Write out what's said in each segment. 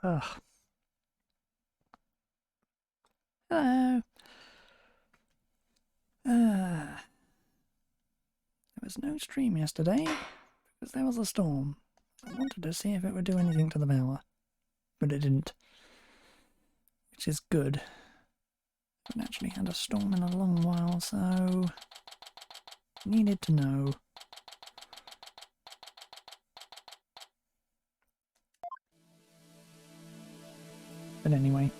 Ugh. Hello. There was no stream yesterday because there was a storm. I wanted to see if it would do anything to the power, but it didn't, which is good. I haven't actually had a storm in a long while, so needed to know. But anyway.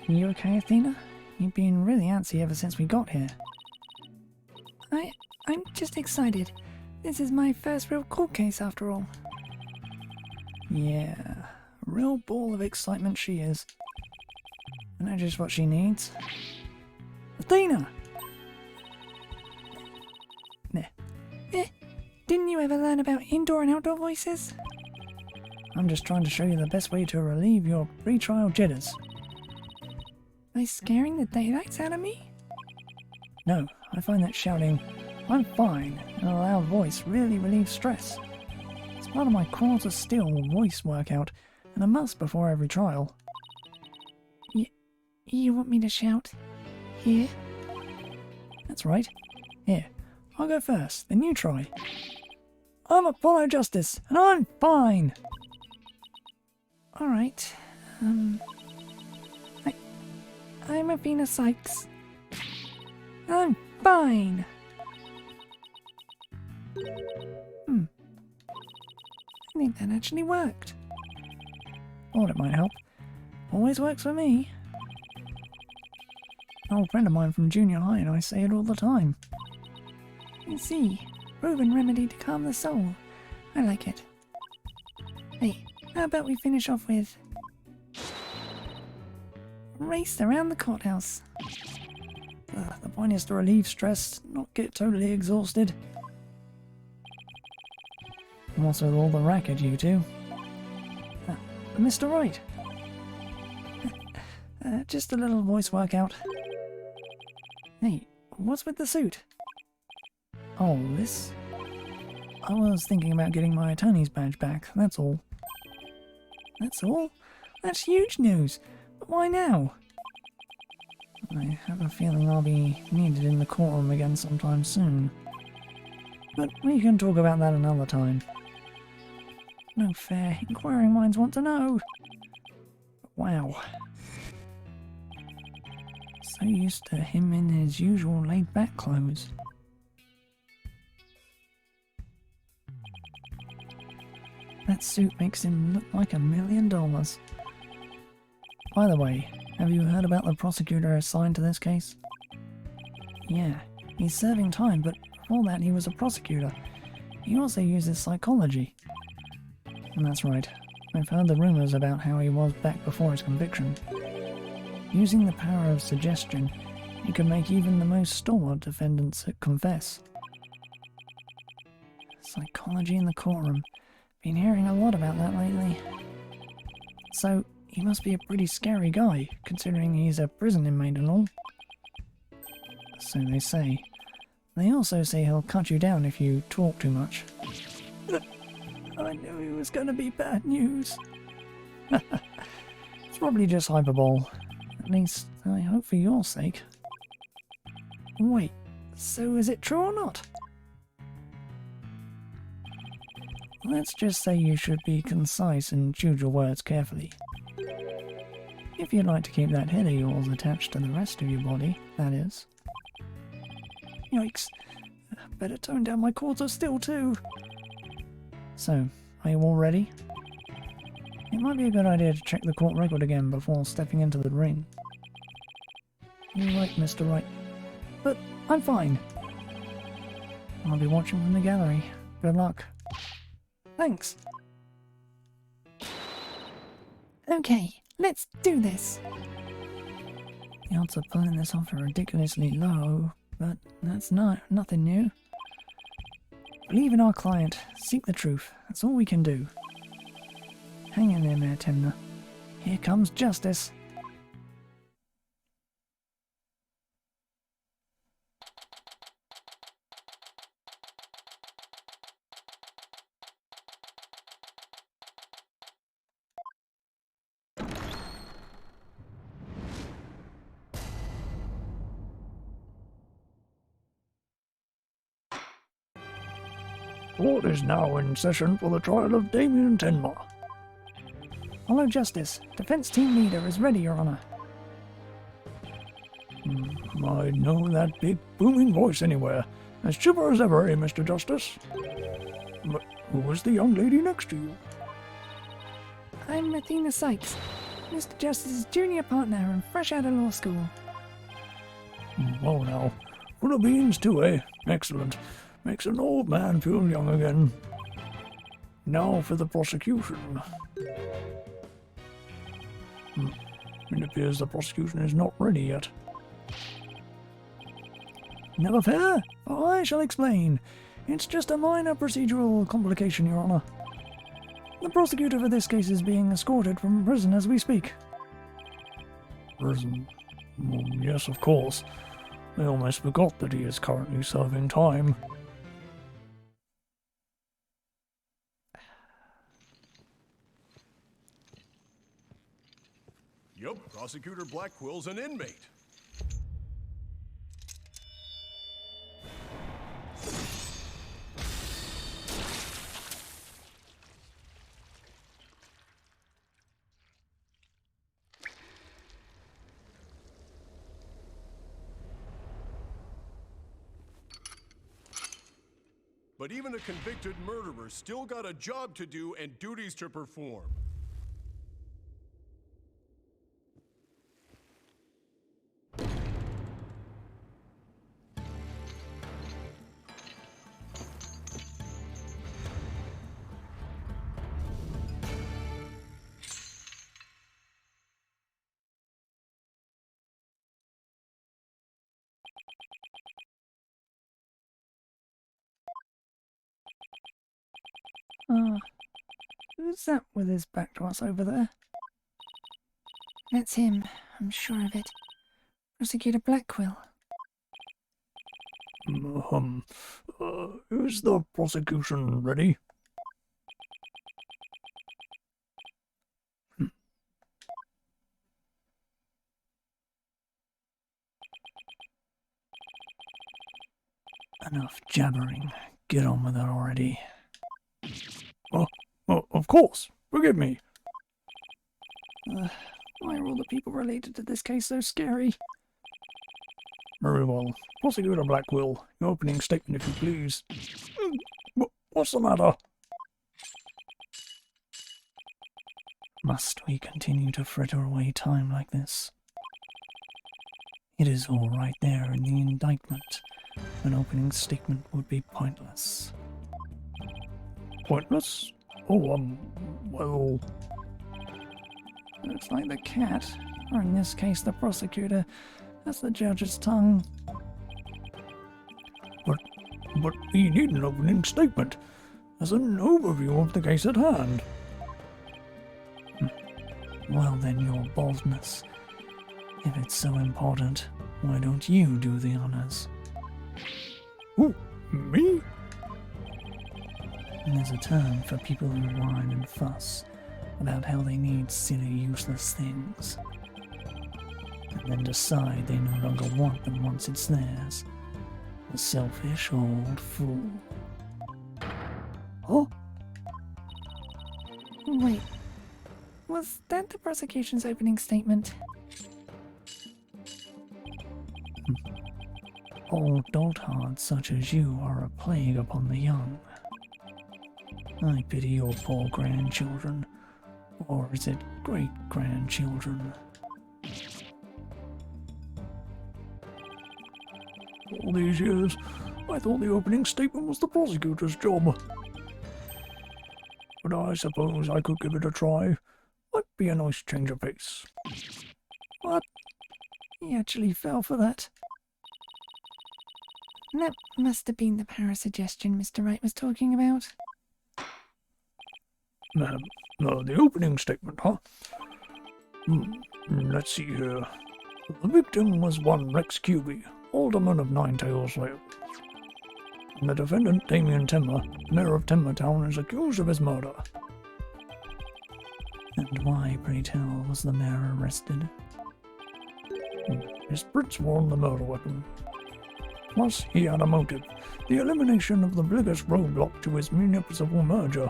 Are you okay, Athena? You've been really antsy ever since we got here. I'm just excited. This is my first real court case after all. Yeah, a real ball of excitement she is. I know just what she needs. Athena! Didn't you ever learn about indoor and outdoor voices? I'm just trying to show you the best way to relieve your pre-trial jitters. By scaring the daylights out of me? No, I find that shouting, "I'm fine," in a loud voice really relieves stress. It's part of my quarter still voice workout, and a must before every trial. You want me to shout? Here? That's right. Here, I'll go first, then you try. I'm Apollo Justice, and I'm fine! Alright, I'm Athena Sykes. I'm fine! I think that actually worked. Thought it might help. Always works for me. An old friend of mine from junior high and I say it all the time. You see, proven remedy to calm the soul. I like it. Hey, how about we finish off with race around the courthouse? The point is to relieve stress, not get totally exhausted. And what's with all the racket, you two? Mr. Wright. Just a little voice workout. Hey, what's with the suit? Oh, this? I was thinking about getting my attorney's badge back, that's all. That's all? That's huge news! But why now? I have a feeling I'll be needed in the courtroom again sometime soon. But we can talk about that another time. No fair, inquiring minds want to know. Wow. So used to him in his usual laid-back clothes. That suit makes him look like $1 million. By the way, have you heard about the prosecutor assigned to this case? Yeah, he's serving time, but before that he was a prosecutor. He also uses psychology. And that's right, I've heard the rumours about how he was back before his conviction. Using the power of suggestion, he could make even the most stalwart defendants confess. Psychology in the courtroom. Been hearing a lot about that lately. So, he must be a pretty scary guy, considering he's a prison inmate and all. So they say. They also say he'll cut you down if you talk too much. I knew it was going to be bad news. It's probably just hyperbole. At least, I hope for your sake. Wait, so is it true or not? Let's just say you should be concise and choose your words carefully. If you'd like to keep that head of yours attached to the rest of your body, that is. Yikes. Better tone down my cords of steel too. So, are you all ready? It might be a good idea to check the court record again before stepping into the ring. You're right, Mr. Wright. But I'm fine. I'll be watching from the gallery. Good luck. Thanks. Okay, let's do this. The odds of pulling this off are ridiculously low, but that's nothing new. Believe in our client. Seek the truth. That's all we can do. Hang in there, Mayor Temner. Here comes justice. Court is now in session for the trial of Damien Tenma. Hello, Justice. Defense team leader is ready, Your Honor. I know that big booming voice anywhere. As chipper as ever, eh, Mr. Justice? But who is the young lady next to you? I'm Athena Sykes, Mr. Justice's junior partner and fresh out of law school. Oh, now. Full of beans too, eh? Excellent. Makes an old man feel young again. Now for the prosecution. It appears the prosecution is not ready yet. Never fear, for I shall explain. It's just a minor procedural complication, Your Honor. The prosecutor for this case is being escorted from prison as we speak. Prison? Well, yes, of course. I almost forgot that he is currently serving time. Yup, Prosecutor Blackwell's an inmate. But even a convicted murderer still got a job to do and duties to perform. Who's that with his back to us over there? That's him, I'm sure of it. Prosecutor Blackwell. Is the prosecution ready? Enough jabbering. Get on with it already. Of course. Forgive me. Why are all the people related to this case so scary? Very well. Prosecutor Blackwell, your opening statement, if you please. What's the matter? Must we continue to fritter away time like this? It is all right there in the indictment. An opening statement would be pointless. Pointless? Oh, well... Looks like the cat, or in this case the prosecutor, has the judge's tongue. But we need an opening statement as an overview of the case at hand. Well then, your boldness. If it's so important, why don't you do the honors? Who? Me? There's a term for people who whine and fuss about how they need silly, useless things, and then decide they no longer want them once it's theirs. A selfish old fool. Huh? Wait, was that the prosecution's opening statement? Old dotards such as you are a plague upon the young. I pity your poor grandchildren, or is it great-grandchildren? All these years, I thought the opening statement was the prosecutor's job. But I suppose I could give it a try. Might be a nice change of pace. What? He actually fell for that. That must have been the parasuggestion Mr. Wright was talking about. The opening statement, huh? Let's see here. The victim was one Rex Cuby, alderman of Ninetails Vale. And the defendant, Damien Tenma, mayor of Tenma Town, is accused of his murder. And why, pray tell, was the mayor arrested? His prints were on the murder weapon. Plus, he had a motive: the elimination of the biggest roadblock to his municipal merger.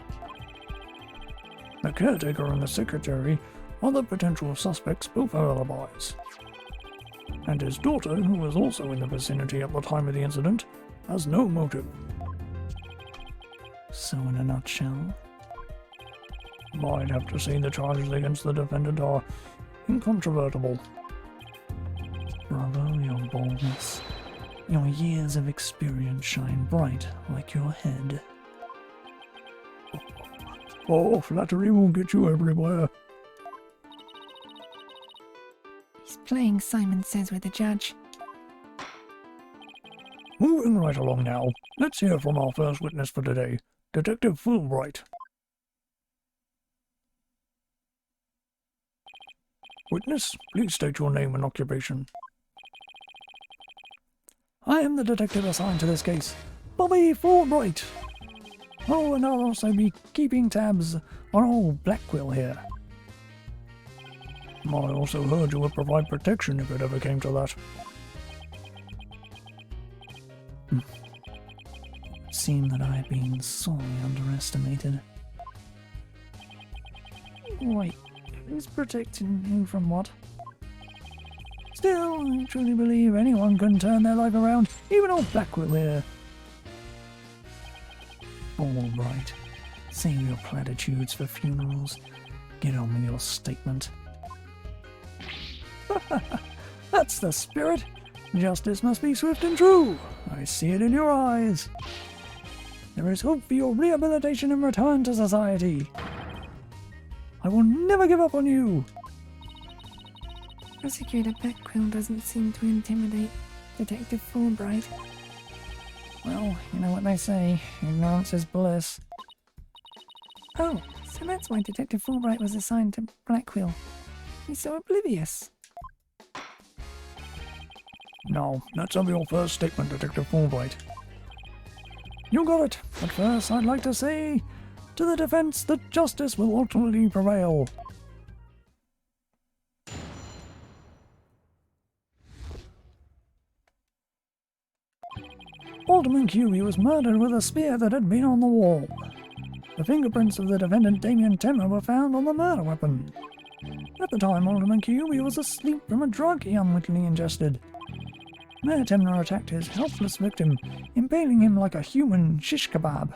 The caretaker and the secretary, other potential suspects, both have alibis. And his daughter, who was also in the vicinity at the time of the incident, has no motive. So in a nutshell, I'd have to say the charges against the defendant are incontrovertible. bravo your boldness. Your years of experience shine bright like your head. Oh, flattery will get you everywhere. He's playing Simon Says with the judge. Moving right along now, let's hear from our first witness for today, Detective Wright. Witness, please state your name and occupation. I am the detective assigned to this case, Bobby Wright. Oh, and I'll also be keeping tabs on old Blackquill here. I also heard you would provide protection if it ever came to that. It seemed that I had been sorely underestimated. Wait, who's protecting who from what? Still, I truly believe anyone can turn their life around, even old Blackquill here. All right, save your platitudes for funerals. Get on with your statement. That's the spirit. Justice must be swift and true. I see it in your eyes. There is hope for your rehabilitation and return to society. I will never give up on you. Prosecutor Blackquill doesn't seem to intimidate Detective Fulbright. Well, you know what they say, ignorance is bliss. Oh, so that's why Detective Fulbright was assigned to Blackquill. He's so oblivious. Now, let's have your first statement, Detective Fulbright. You got it, but first I'd like to say to the defense that justice will ultimately prevail. Alderman QB was murdered with a spear that had been on the wall. The fingerprints of the defendant Damien Timmer were found on the murder weapon. At the time, Alderman QB was asleep from a drug he unwittingly ingested. Mayor Timner attacked his helpless victim, impaling him like a human shish kebab.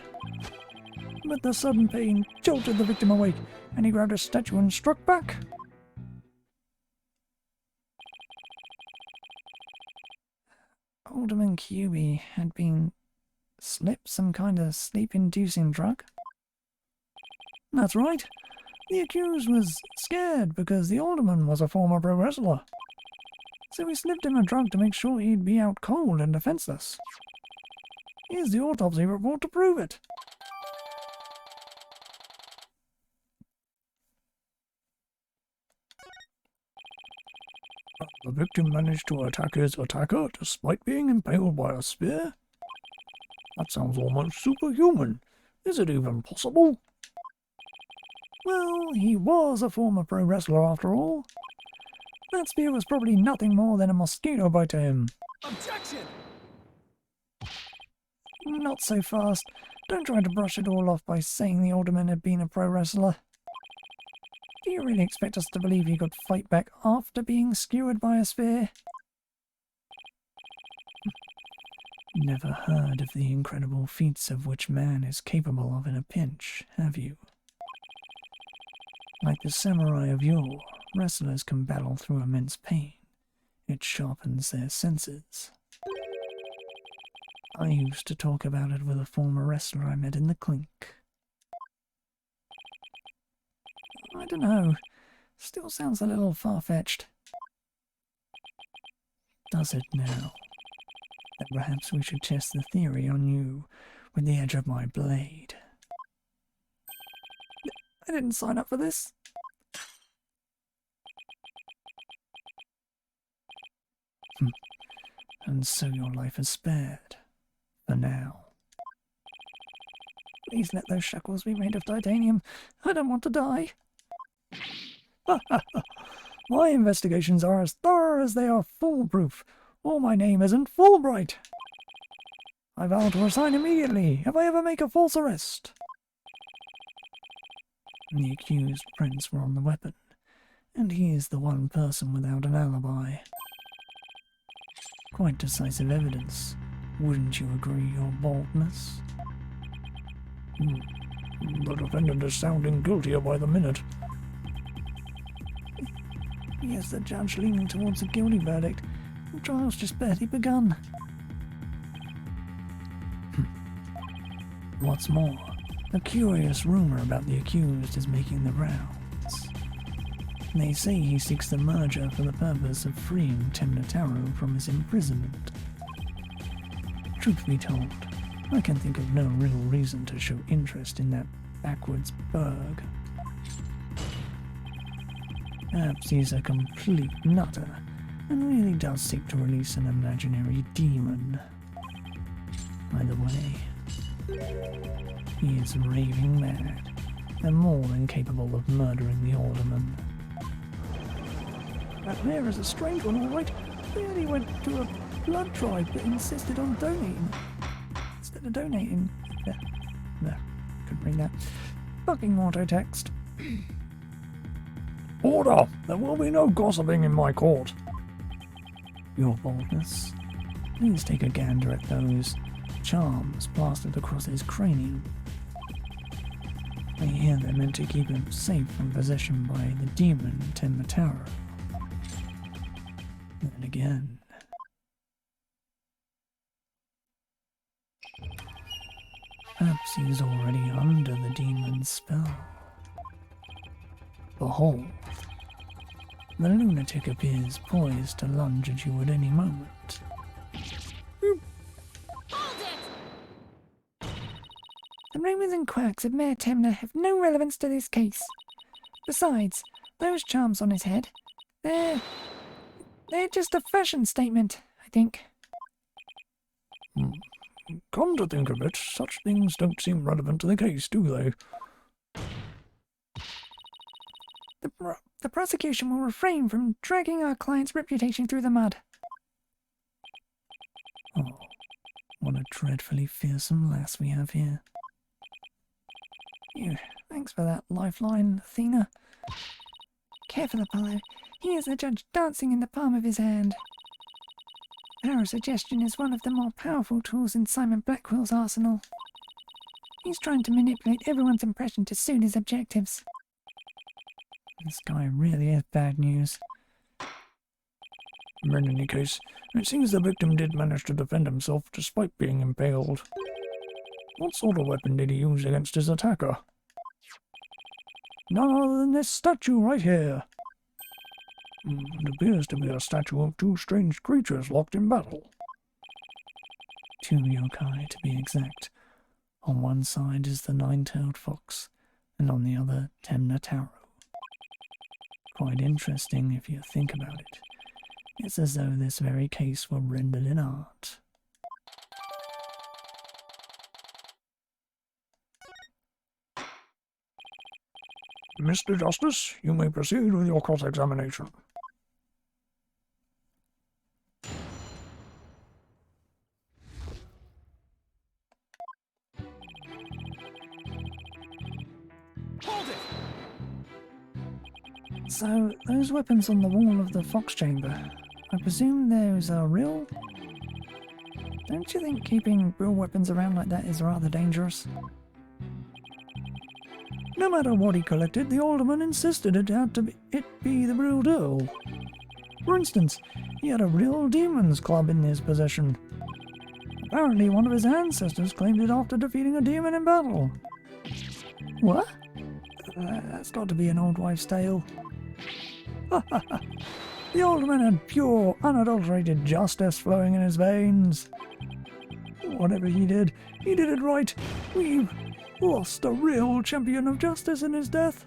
But the sudden pain jolted the victim awake, and he grabbed a statue and struck back. Alderman QB had been slipped some kind of sleep-inducing drug? That's right. The accused was scared because the alderman was a former pro wrestler. So he slipped him a drug to make sure he'd be out cold and defenseless. Here's the autopsy report to prove it. The victim managed to attack his attacker despite being impaled by a spear? That sounds almost superhuman. Is it even possible? Well, he was a former pro wrestler after all. That spear was probably nothing more than a mosquito bite to him. Objection! Not so fast. Don't try to brush it all off by saying the alderman had been a pro wrestler. Do you really expect us to believe he could fight back after being skewered by a spear? Never heard of the incredible feats of which man is capable of in a pinch, have you? Like the samurai of yore, wrestlers can battle through immense pain. It sharpens their senses. I used to talk about it with a former wrestler I met in the clink. I don't know. Still sounds a little far-fetched. Does it now? Then perhaps we should test the theory on you with the edge of my blade. I didn't sign up for this. And so your life is spared. For now. Please let those shackles be made of titanium. I don't want to die. My investigations are as thorough as they are foolproof, or my name isn't Fulbright. I vow to resign immediately if I ever make a false arrest. The accused prints were on the weapon, and he is the one person without an alibi. Quite decisive evidence, wouldn't you agree, Your Boldness? The defendant is sounding guiltier by the minute. Yes, the judge leaning towards a guilty verdict. The trial's just barely begun. What's more, a curious rumour about the accused is making the rounds. They say he seeks the merger for the purpose of freeing Temnotaro from his imprisonment. Truth be told, I can think of no real reason to show interest in that backwards burg. Perhaps he's a complete nutter and really does seek to release an imaginary demon. Either way, he is raving mad and more than capable of murdering the alderman. That mayor is a strange one, all right. He only went to a blood drive but insisted on donating. Instead of donating... No, couldn't read that. Fucking auto text. Order! There will be no gossiping in my court. Your Boldness, please take a gander at those charms plastered across his cranium. I hear they're meant to keep him safe from possession by the demon Temnotaro. Then again... perhaps he's already under the demon's spell. Behold, the lunatic appears poised to lunge at you at any moment. The rumours and quirks of Mayor Temna have no relevance to this case. Besides, those charms on his head, they're just a fashion statement, I think. Come to think of it, such things don't seem relevant to the case, do they? The prosecution will refrain from dragging our client's reputation through the mud. Oh, what a dreadfully fearsome lass we have here. Phew, thanks for that lifeline, Athena. Careful, Apollo. He is the judge dancing in the palm of his hand. Power of suggestion is one of the more powerful tools in Simon Blackwell's arsenal. He's trying to manipulate everyone's impression to suit his objectives. This guy really is bad news. In any case, it seems the victim did manage to defend himself despite being impaled. What sort of weapon did he use against his attacker? None other than this statue right here. It appears to be a statue of two strange creatures locked in battle. Two yokai, to be exact. On one side is the nine-tailed fox, and on the other, Temnotaro. Quite interesting if you think about it. It's as though this very case were rendered in art. Mr. Justice, you may proceed with your cross-examination. So, those weapons on the wall of the fox chamber, I presume those are real? Don't you think keeping real weapons around like that is rather dangerous? No matter what he collected, the alderman insisted it had to be the real deal. For instance, he had a real demon's club in his possession. Apparently one of his ancestors claimed it after defeating a demon in battle. What? That's got to be an old wives' tale. The alderman had pure, unadulterated justice flowing in his veins. Whatever he did it right. We've lost a real champion of justice in his death.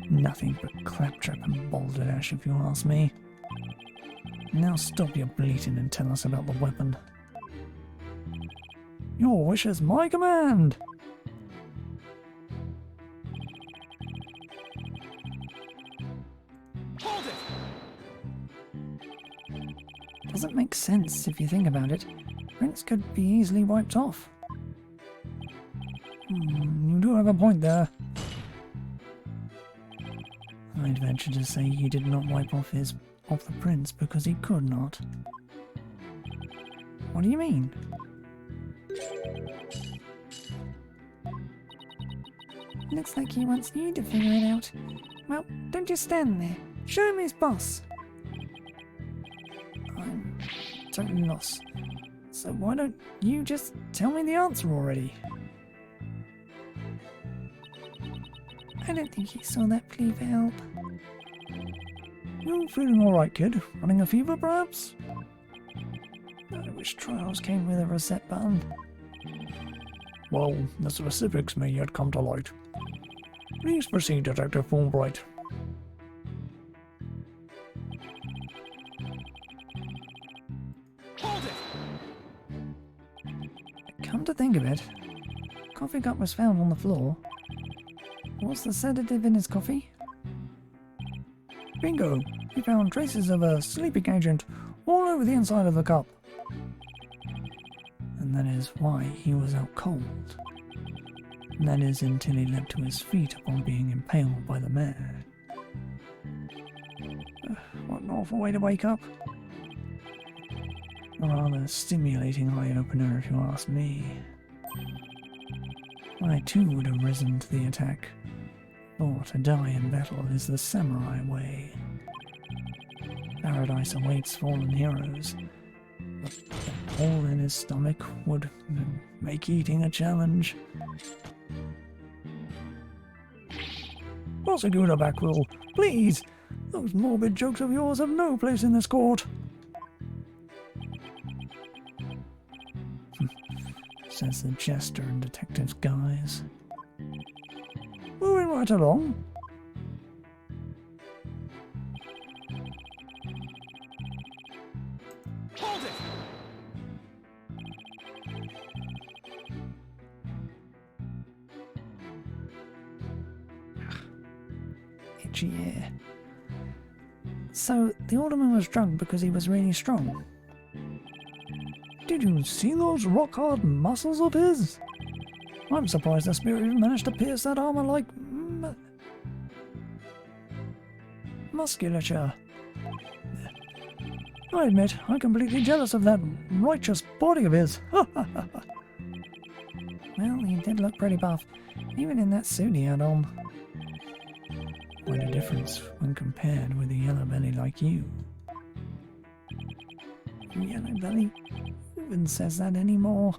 Nothing but claptrap and balderdash, if you ask me. Now stop your bleating and tell us about the weapon. Your wish is my command. Doesn't make sense if you think about it. Prince could be easily wiped off. You do have a point there. I'd venture to say he did not wipe off the prince because he could not. What do you mean? Looks like he wants you to figure it out. Well, don't just stand there. Show him his boss. I'm totally lost. So why don't you just tell me the answer already? I don't think he saw that plea for help. You feeling alright, kid? Running a fever, perhaps? I wish trials came with a reset button. Well, the specifics may yet come to light. Please proceed, Detective Fulbright. Hold it! Come to think of it, coffee cup was found on the floor. What's the sedative in his coffee? Bingo! We found traces of a sleeping agent all over the inside of the cup. And that is why he was out cold. And that is until he leapt to his feet upon being impaled by the man. What an awful way to wake up. A rather stimulating eye-opener if you ask me. I too would have risen to the attack. For to die in battle is the samurai way. Paradise awaits fallen heroes. But that hole in his stomach would make eating a challenge. Prosecutor Backwell, please! Those morbid jokes of yours have no place in this court. Says the jester in detective's guise. Moving right along. Hold it! Itchy ear. So, the alderman was drunk because he was really strong. Did you see those rock-hard muscles of his? I'm surprised the spirit even managed to pierce that armor like musculature. I admit, I'm completely jealous of that righteous body of his. Well, he did look pretty buff, even in that suit he had on. Quite a difference when compared with a yellow belly like you. Yellow belly? Who even says that anymore?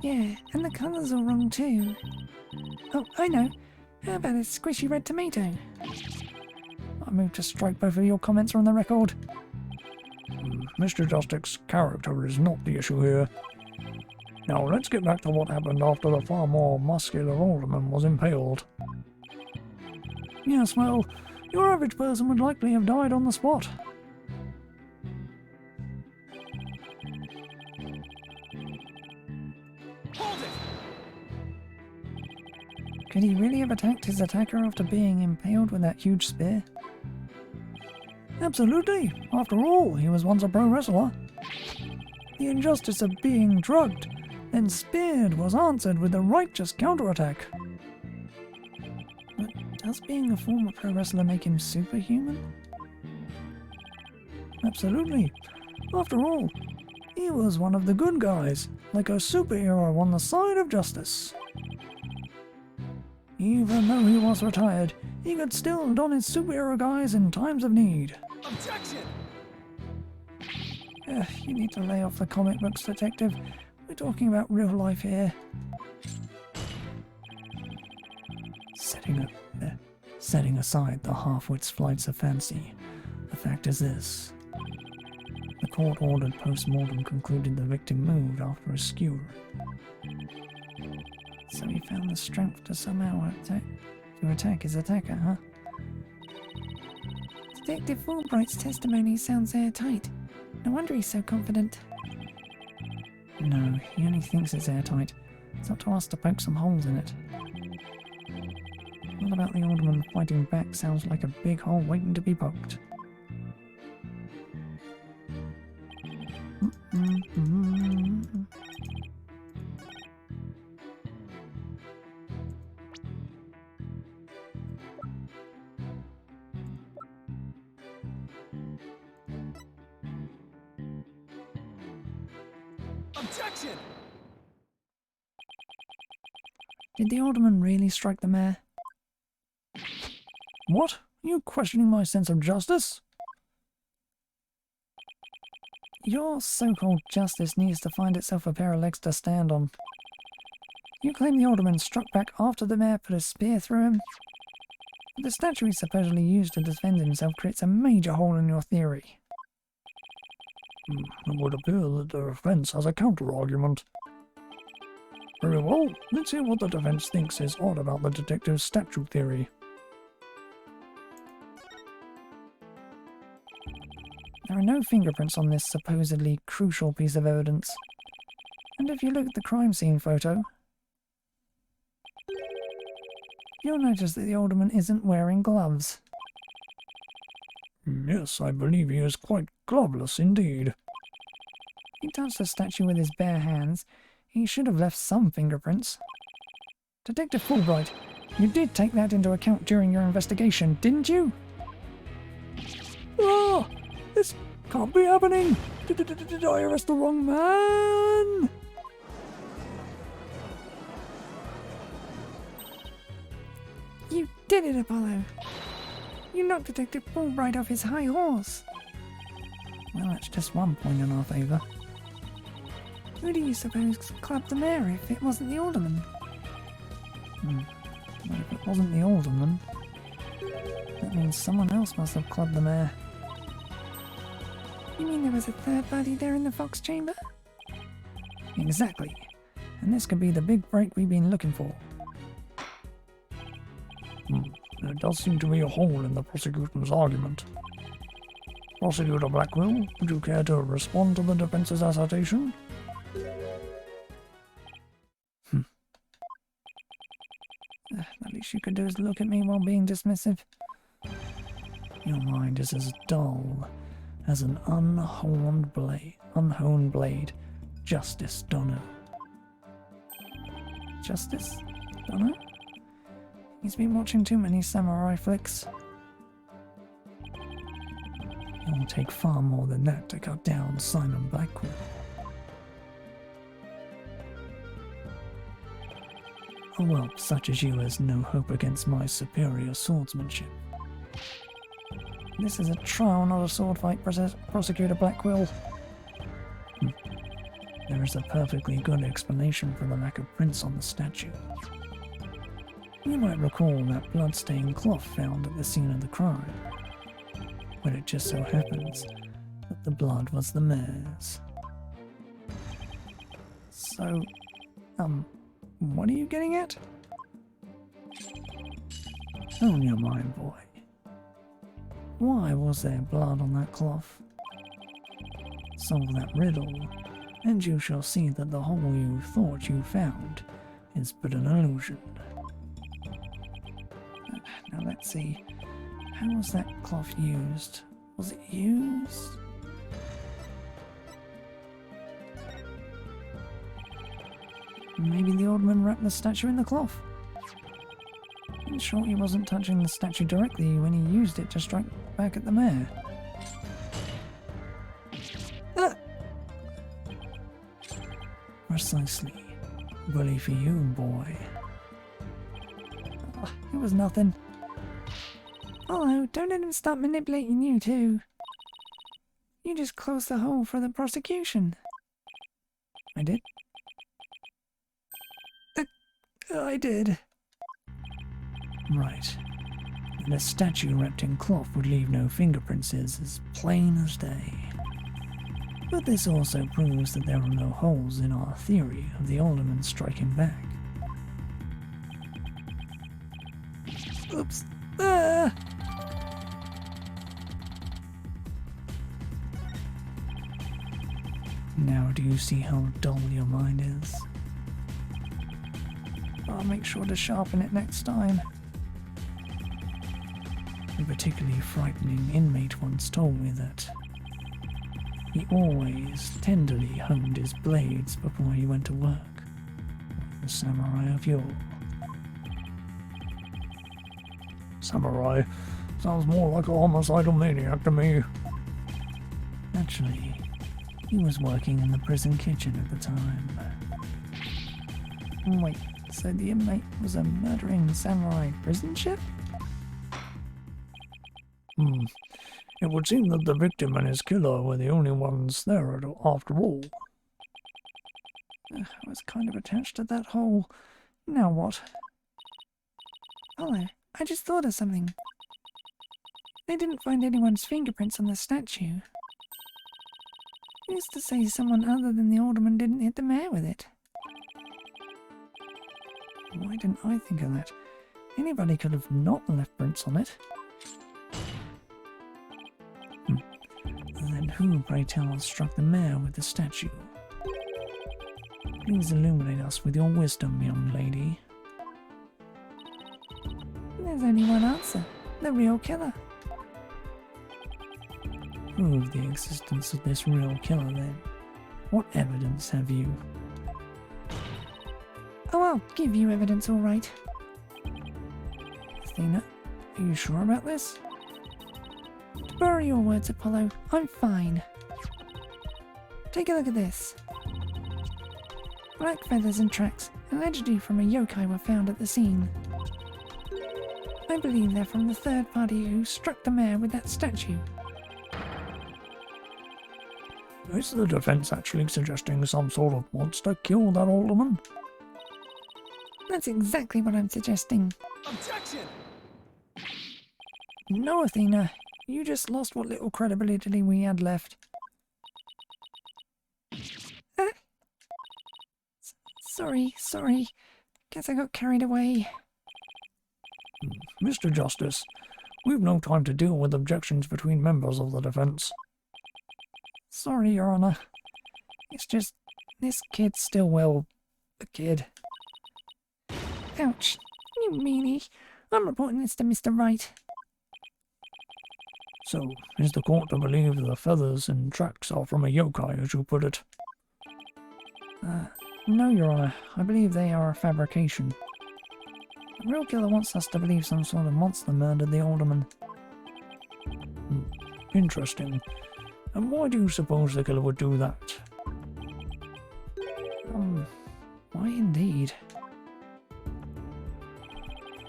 Yeah, and the colours are wrong too. Oh, I know. How about a squishy red tomato? I move to strike both of your comments from the record. Mr. Justice's character is not the issue here. Now let's get back to what happened after the far more muscular alderman was impaled. Yes, well, your average person would likely have died on the spot. Hold it! Could he really have attacked his attacker after being impaled with that huge spear? Absolutely. After all, he was once a pro wrestler. The injustice of being drugged, then speared, was answered with a righteous counterattack. But does being a former pro wrestler make him superhuman? Absolutely. After all, he was one of the good guys, like a superhero on the side of justice. Even though he was retired, he could still don his superhero guise in times of need. Objection! You need to lay off the comic books, detective. We're talking about real life here. Setting aside the half-wit's flights of fancy, the fact is this. The court-ordered post-mortem concluded the victim moved after a skewer. So he found the strength to somehow attack his attacker, huh? Detective Fulbright's testimony sounds airtight. No wonder he's so confident. No, he only thinks it's airtight. It's up to us to poke some holes in it. What about the alderman fighting back sounds like a big hole waiting to be poked. Objection! Did the alderman really strike the mayor? What? Are you questioning my sense of justice? Your so-called justice needs to find itself a pair of legs to stand on. You claim the alderman struck back after the mayor put a spear through him? But the statue he supposedly used to defend himself creates a major hole in your theory. It would appear that the defense has a counter-argument. Very well, let's hear what the defense thinks is odd about the detective's statue theory. There are no fingerprints on this supposedly crucial piece of evidence. And if you look at the crime scene photo, you'll notice that the alderman isn't wearing gloves. Yes, I believe he is quite gloveless indeed. He touched the statue with his bare hands. He should have left some fingerprints. Detective Fulbright, you did take that into account during your investigation, didn't you? Ah! This can't be happening! Did I arrest the wrong man? You did it, Apollo. You knocked Detective Fulbright off his high horse. Well, that's just one point in our favour. Who do you suppose clubbed the mayor if it wasn't the alderman? Well, if it wasn't the alderman, that means someone else must have clubbed the mayor. You mean there was a third body there in the Fox chamber? Exactly. And this could be the big break we've been looking for. There does seem to be a hole in the prosecutor's argument. Prosecutor Blackwell, would you care to respond to the defense's assertion? The least you could do is look at me while being dismissive. Your mind is as dull as an unhoned blade. Justice Donner. Justice Donner? He's been watching too many samurai flicks. It will take far more than that to cut down Simon Blackwell. A whelp such as you has no hope against my superior swordsmanship. This is a trial, not a sword fight, Prosecutor Blackwell. There is a perfectly good explanation for the lack of prints on the statue. You might recall that blood-stained cloth found at the scene of the crime. But it just so happens that the blood was the mayor's. So, what are you getting at? Own your mind, boy. Why was there blood on that cloth? Solve that riddle, and you shall see that the hole you thought you found is but an illusion. Now let's see. How was that cloth used? Was it used? Maybe the old man wrapped the statue in the cloth. In short, he wasn't touching the statue directly when he used it to strike back at the mayor. Ah! Precisely. Bully for you, boy. Oh, it was nothing. Apollo, don't let him start manipulating you too. You just closed the hole for the prosecution. I did? I did. Right. And a statue wrapped in cloth would leave no fingerprints is as plain as day. But this also proves that there are no holes in our theory of the alderman striking back. Oops. Ah! Now do you see how dull your mind is? I'll make sure to sharpen it next time. A particularly frightening inmate once told me that He always tenderly honed his blades before he went to work. The samurai of yore. Samurai sounds more like a homicidal maniac to me. Actually, he was working in the prison kitchen at the time. Wait, so the inmate was a murdering samurai prison chef? It would seem that the victim and his killer were the only ones there after all. I was kind of attached to that hole. Now what? Apollo, I just thought of something. They didn't find anyone's fingerprints on the statue. Who's to say someone other than the alderman didn't hit the mayor with it? Why didn't I think of that? Anybody could have not left prints on it. Then who, pray tell, struck the mayor with the statue? Please illuminate us with your wisdom, young lady. There's only one answer. The real killer. Prove the existence of this real killer, then. What evidence have you? Oh, I'll give you evidence, all right. Athena, are you sure about this? To borrow your words, Apollo, I'm fine. Take a look at this. Black feathers and tracks, allegedly from a yokai, were found at the scene. I believe they're from the third party who struck the mayor with that statue. Is the defense actually suggesting some sort of monster killed that alderman? That's exactly what I'm suggesting. Objection! No, Athena. You just lost what little credibility we had left. Sorry. Guess I got carried away. Mr. Justice, we've no time to deal with objections between members of the defense. Sorry, Your Honor. It's just, this kid's still, well, a kid. Ouch. You meanie. I'm reporting this to Mr. Wright. So, is the court to believe the feathers and tracks are from a yokai, as you put it? No, Your Honor. I believe they are a fabrication. The real killer wants us to believe some sort of monster murdered the alderman. Interesting. And why do you suppose the killer would do that? Why indeed?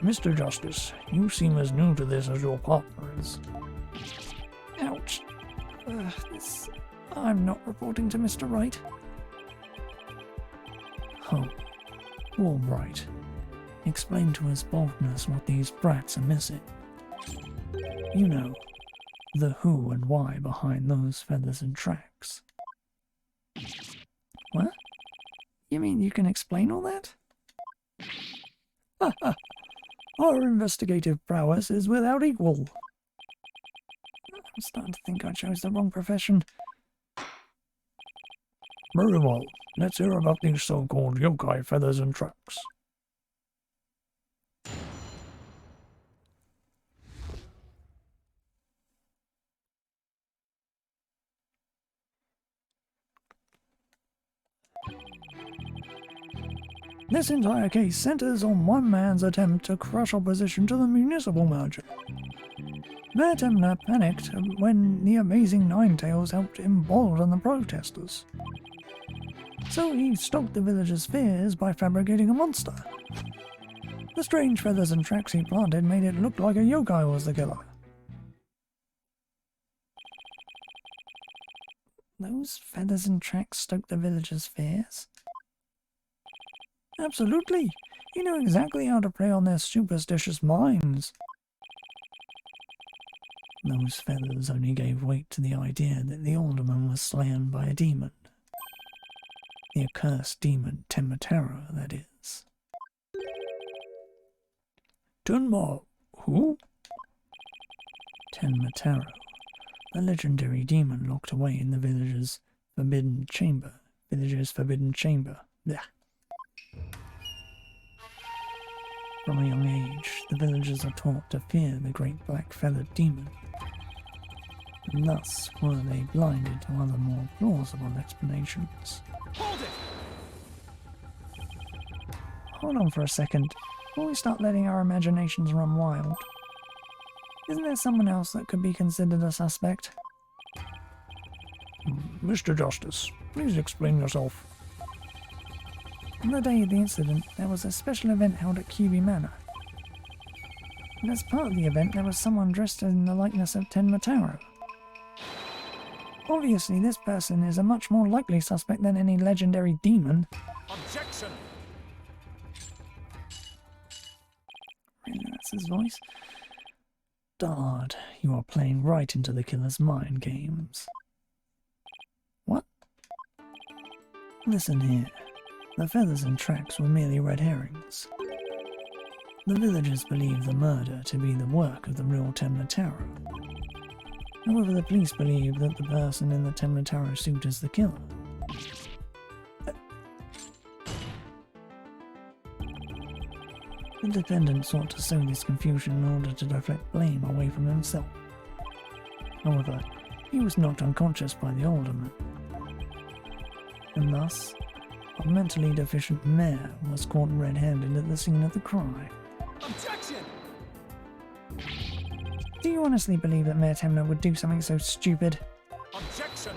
Mr. Justice, you seem as new to this as your partner is. Ouch. I'm not reporting to Mr. Wright. Oh, All right. Explain to his boldness what these brats are missing. You know, the who and why behind those feathers and tracks. What? You mean you can explain all that? our investigative prowess is without equal. I'm starting to think I chose the wrong profession. Very well, let's hear about these so-called yokai feathers and tracks. This entire case centers on one man's attempt to crush opposition to the municipal merger. Mayor Temner panicked when the amazing Ninetales helped embolden the protesters. So he stoked the villagers' fears by fabricating a monster. The strange feathers and tracks he planted made it look like a yokai was the killer. Those feathers and tracks stoked the villagers' fears? Absolutely. He knew exactly how to prey on their superstitious minds. Those feathers only gave weight to the idea that the alderman was slain by a demon. The accursed demon Tenmatero, that is. Tenma... who? Tenmatero, the legendary demon locked away in the village's forbidden chamber. Blech. From a young age, the villagers are taught to fear the great black-feathered demon. and thus were they blinded to other more plausible explanations. Hold it! Hold on for a second, before we start letting our imaginations run wild. Isn't there someone else that could be considered a suspect? Mr. Justice, please explain yourself. On the day of the incident, there was a special event held at QB Manor. And as part of the event, there was someone dressed in the likeness of Tenma Taro. Obviously, this person is a much more likely suspect than any legendary demon. Objection! Really, that's his voice? Dard, you are playing right into the killer's mind games. What? Listen here. The feathers and tracks were merely red herrings. The villagers believe the murder to be the work of the real Tenma Taro. However, the police believe that the person in the Tenma Taro suit is the killer. The defendant sought to sow this confusion in order to deflect blame away from himself. However, he was knocked unconscious by the alderman. And thus, a mentally deficient mayor was caught red-handed at the scene of the crime. Objection! Do you honestly believe that Mayor Temna would do something so stupid? Objection!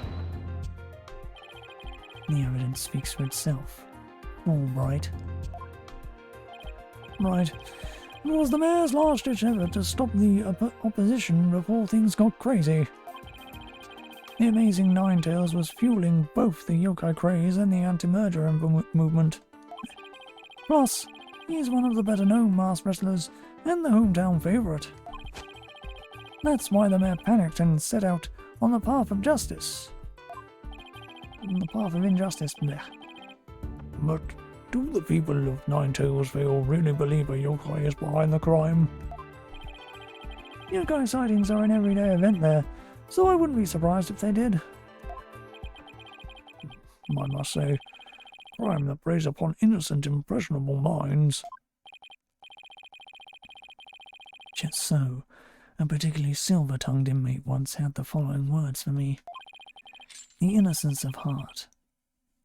The evidence speaks for itself. All right. Right. It was the mayor's last-ditch effort to stop the opposition before things got crazy. The amazing Ninetales was fueling both the yokai craze and the anti-murder movement. Plus, he's one of the better-known masked wrestlers and the hometown favourite. That's why the mayor panicked and set out on the path of justice. On the path of injustice, bleh. But do the people of Ninetales really believe a yokai is behind the crime? Yokai sightings are an everyday event there, so I wouldn't be surprised if they did. I must say, crime that preys upon innocent, impressionable minds. Just so, a particularly silver-tongued inmate once had the following words for me. The innocence of heart.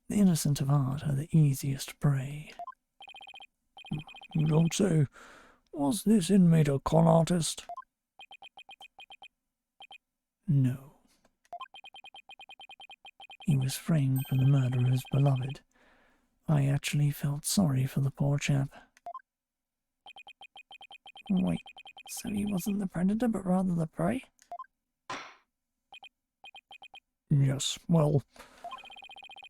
The innocent of heart are the easiest prey. You don't say. Was this inmate a con artist? No. He was framed for the murder of his beloved. I actually felt sorry for the poor chap. Wait, so he wasn't the predator but rather the prey? Yes, well...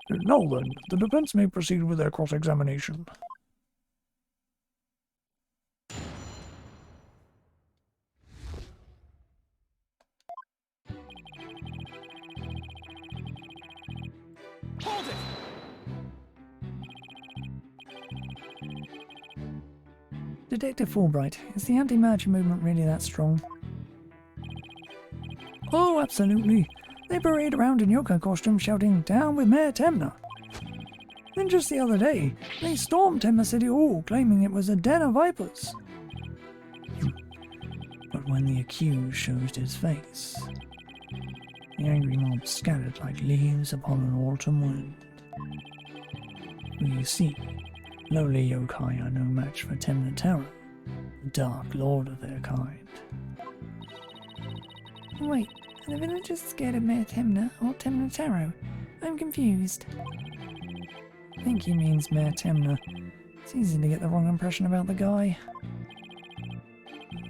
Now then, the defense may proceed with their cross-examination. Hold it! Detective Fulbright, is the anti-merger movement really that strong? Oh, absolutely. They parade around in yokai costumes shouting, "Down with Mayor Temna!" Then just the other day, they stormed Temna City Hall, claiming it was a den of vipers. But when the accused showed his face, the angry mob scattered like leaves upon an autumn wind. For you see, lowly yokai are no match for Temna Taro, the dark lord of their kind. Wait, are the villagers scared of Mayor Temna or Temna Taro? I'm confused. I think he means Mayor Temna. It's easy to get the wrong impression about the guy.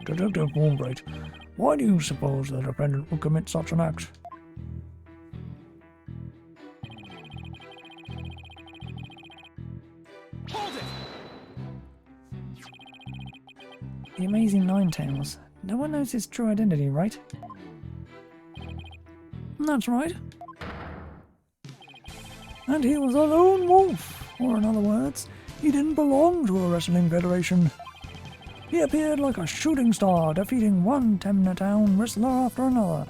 Detective Fulbright, why do you suppose the defendant would commit such an act? Hold it! The amazing Ninetales. No one knows his true identity, right? That's right. And he was a lone wolf, or in other words, he didn't belong to a wrestling federation. He appeared like a shooting star, defeating one Temna Town wrestler after another.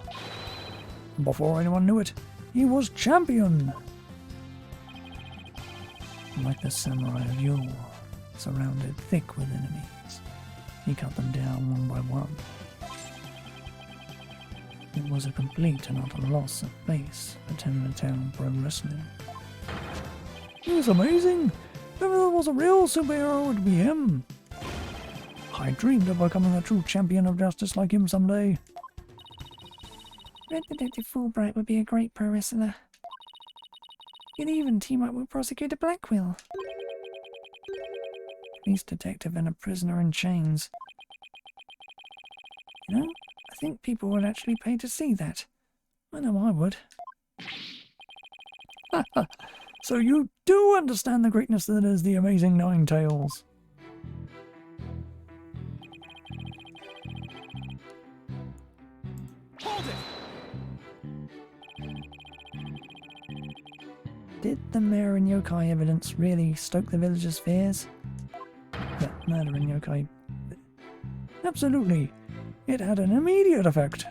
And before anyone knew it, he was champion. Like the samurai of yore, surrounded thick with enemies, he cut them down one by one. It was a complete and utter loss of face for Town Pro Wrestling. He was amazing. If there was a real superhero, it would be him. I dreamed of becoming a true champion of justice like him someday. Red Detective Fulbright would be a great pro wrestler. You'd even team up with Prosecutor Blackwell. Police detective and a prisoner in chains. You know, I think people would actually pay to see that. I know I would. So you do understand the greatness that is the amazing Nine Tails. Hold it! Did the mayor and yokai evidence really stoke the villagers' fears? That murder in yokai... Absolutely. It had an immediate effect.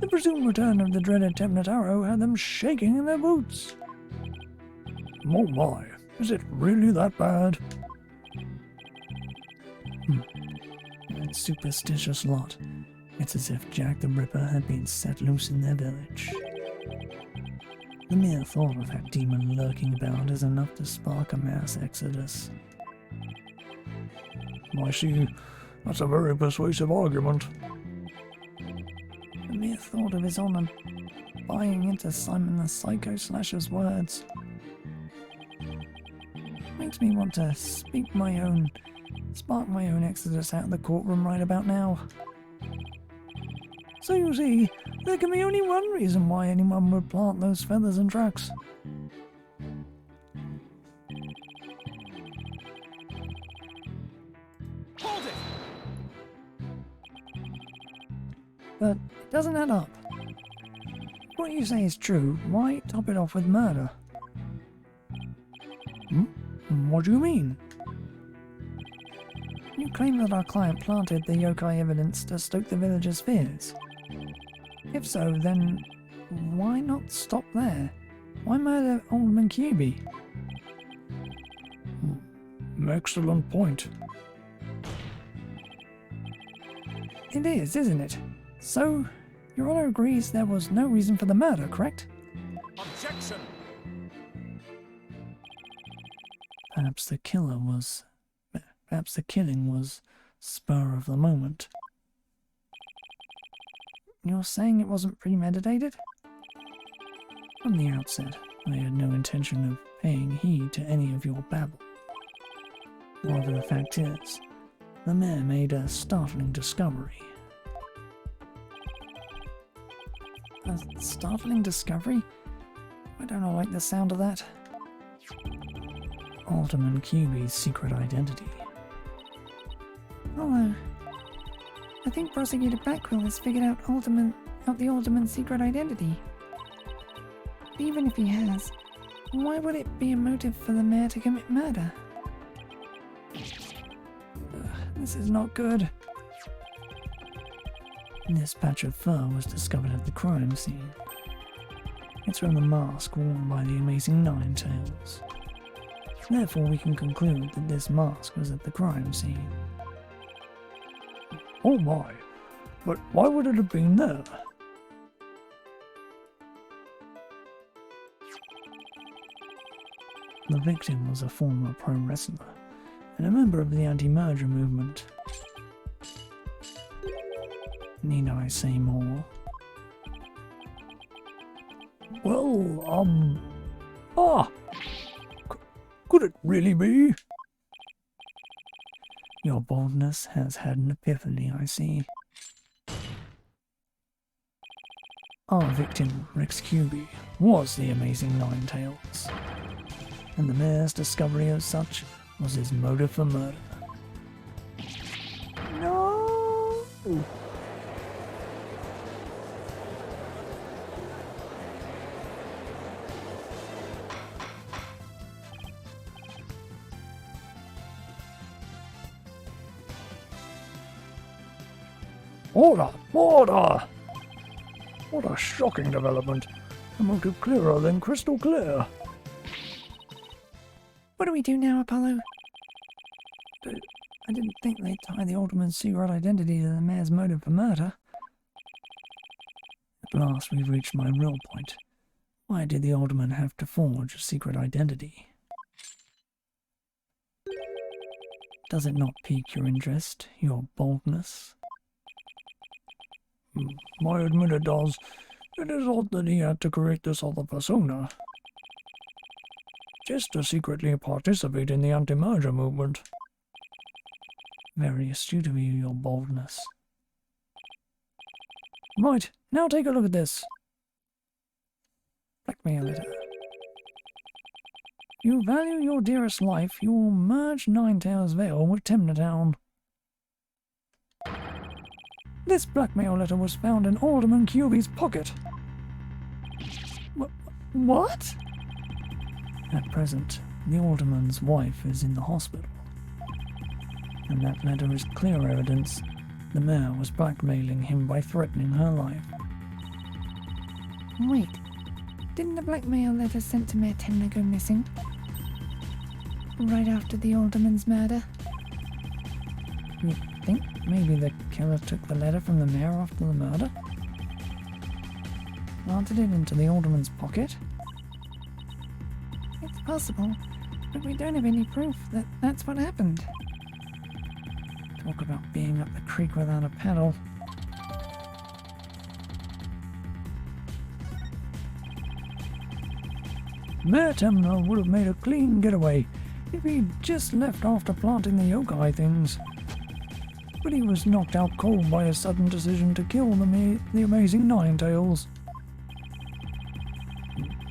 The presumed return of the dreaded Temnataro had them shaking in their boots. Oh my, is it really that bad? That superstitious lot. It's as if Jack the Ripper had been set loose in their village. The mere thought of that demon lurking about is enough to spark a mass exodus. I see. That's a very persuasive argument. The mere thought of His Honor buying into Simon the Psycho Slasher's words makes me want to spark my own exodus out of the courtroom right about now. So you see, there can be only one reason why anyone would plant those feathers and tracks. Hold it! But it doesn't add up. What you say is true, why top it off with murder? What do you mean? You claim that our client planted the yokai evidence to stoke the villagers' fears. If so, then why not stop there? Why murder Alderman Cuby? Excellent point. It is, isn't it? So, Your Honor agrees there was no reason for the murder, correct? Objection! Perhaps the killing was spur of the moment. You're saying it wasn't premeditated? From the outset, I had no intention of paying heed to any of your babble. However, the fact is, the mayor made a startling discovery. A startling discovery? I don't like the sound of that. Alderman Cuby's secret identity. Although, I think Prosecutor Blackwell has figured out the Alderman's secret identity. But even if he has, why would it be a motive for the mayor to commit murder? This is not good. This patch of fur was discovered at the crime scene. It's from the mask worn by the amazing Nine Tails. Therefore, we can conclude that this mask was at the crime scene. Oh my, but why would it have been there? The victim was a former pro wrestler and a member of the anti-merger movement. Need I say more? Well, could it really be? Your boldness has had an epiphany, I see. Our victim, Rex Cuby, was the amazing Nine Tails, and the mayor's discovery of such was his motive for murder. No! Order! Order! What a shocking development. A motive clearer than crystal clear. What do we do now, Apollo? I didn't think they'd tie the Alderman's secret identity to the mayor's motive for murder. At last we've reached my real point. Why did the alderman have to forge a secret identity? Does it not pique your interest, your boldness? I admit it does. It is odd that he had to create this other persona, just to secretly participate in the anti-merger movement. Very astute of you, your boldness. Right, now take a look at this. Blackmail letter. You value your dearest life, you will merge Ninetails Vale with Temnatown. This blackmail letter was found in Alderman Cuby's pocket. What? At present, the alderman's wife is in the hospital. And that letter is clear evidence the mayor was blackmailing him by threatening her life. Wait, didn't the blackmail letter sent to Mayor Temna go missing? Right after the alderman's murder? You think maybe the killer took the letter from the mayor after the murder? Planted it into the alderman's pocket? It's possible, but we don't have any proof that that's what happened. Talk about being up the creek without a paddle. Mayor Temna would have made a clean getaway if he'd just left after planting the yokai things. But he was knocked out cold by a sudden decision to kill the amazing Ninetails.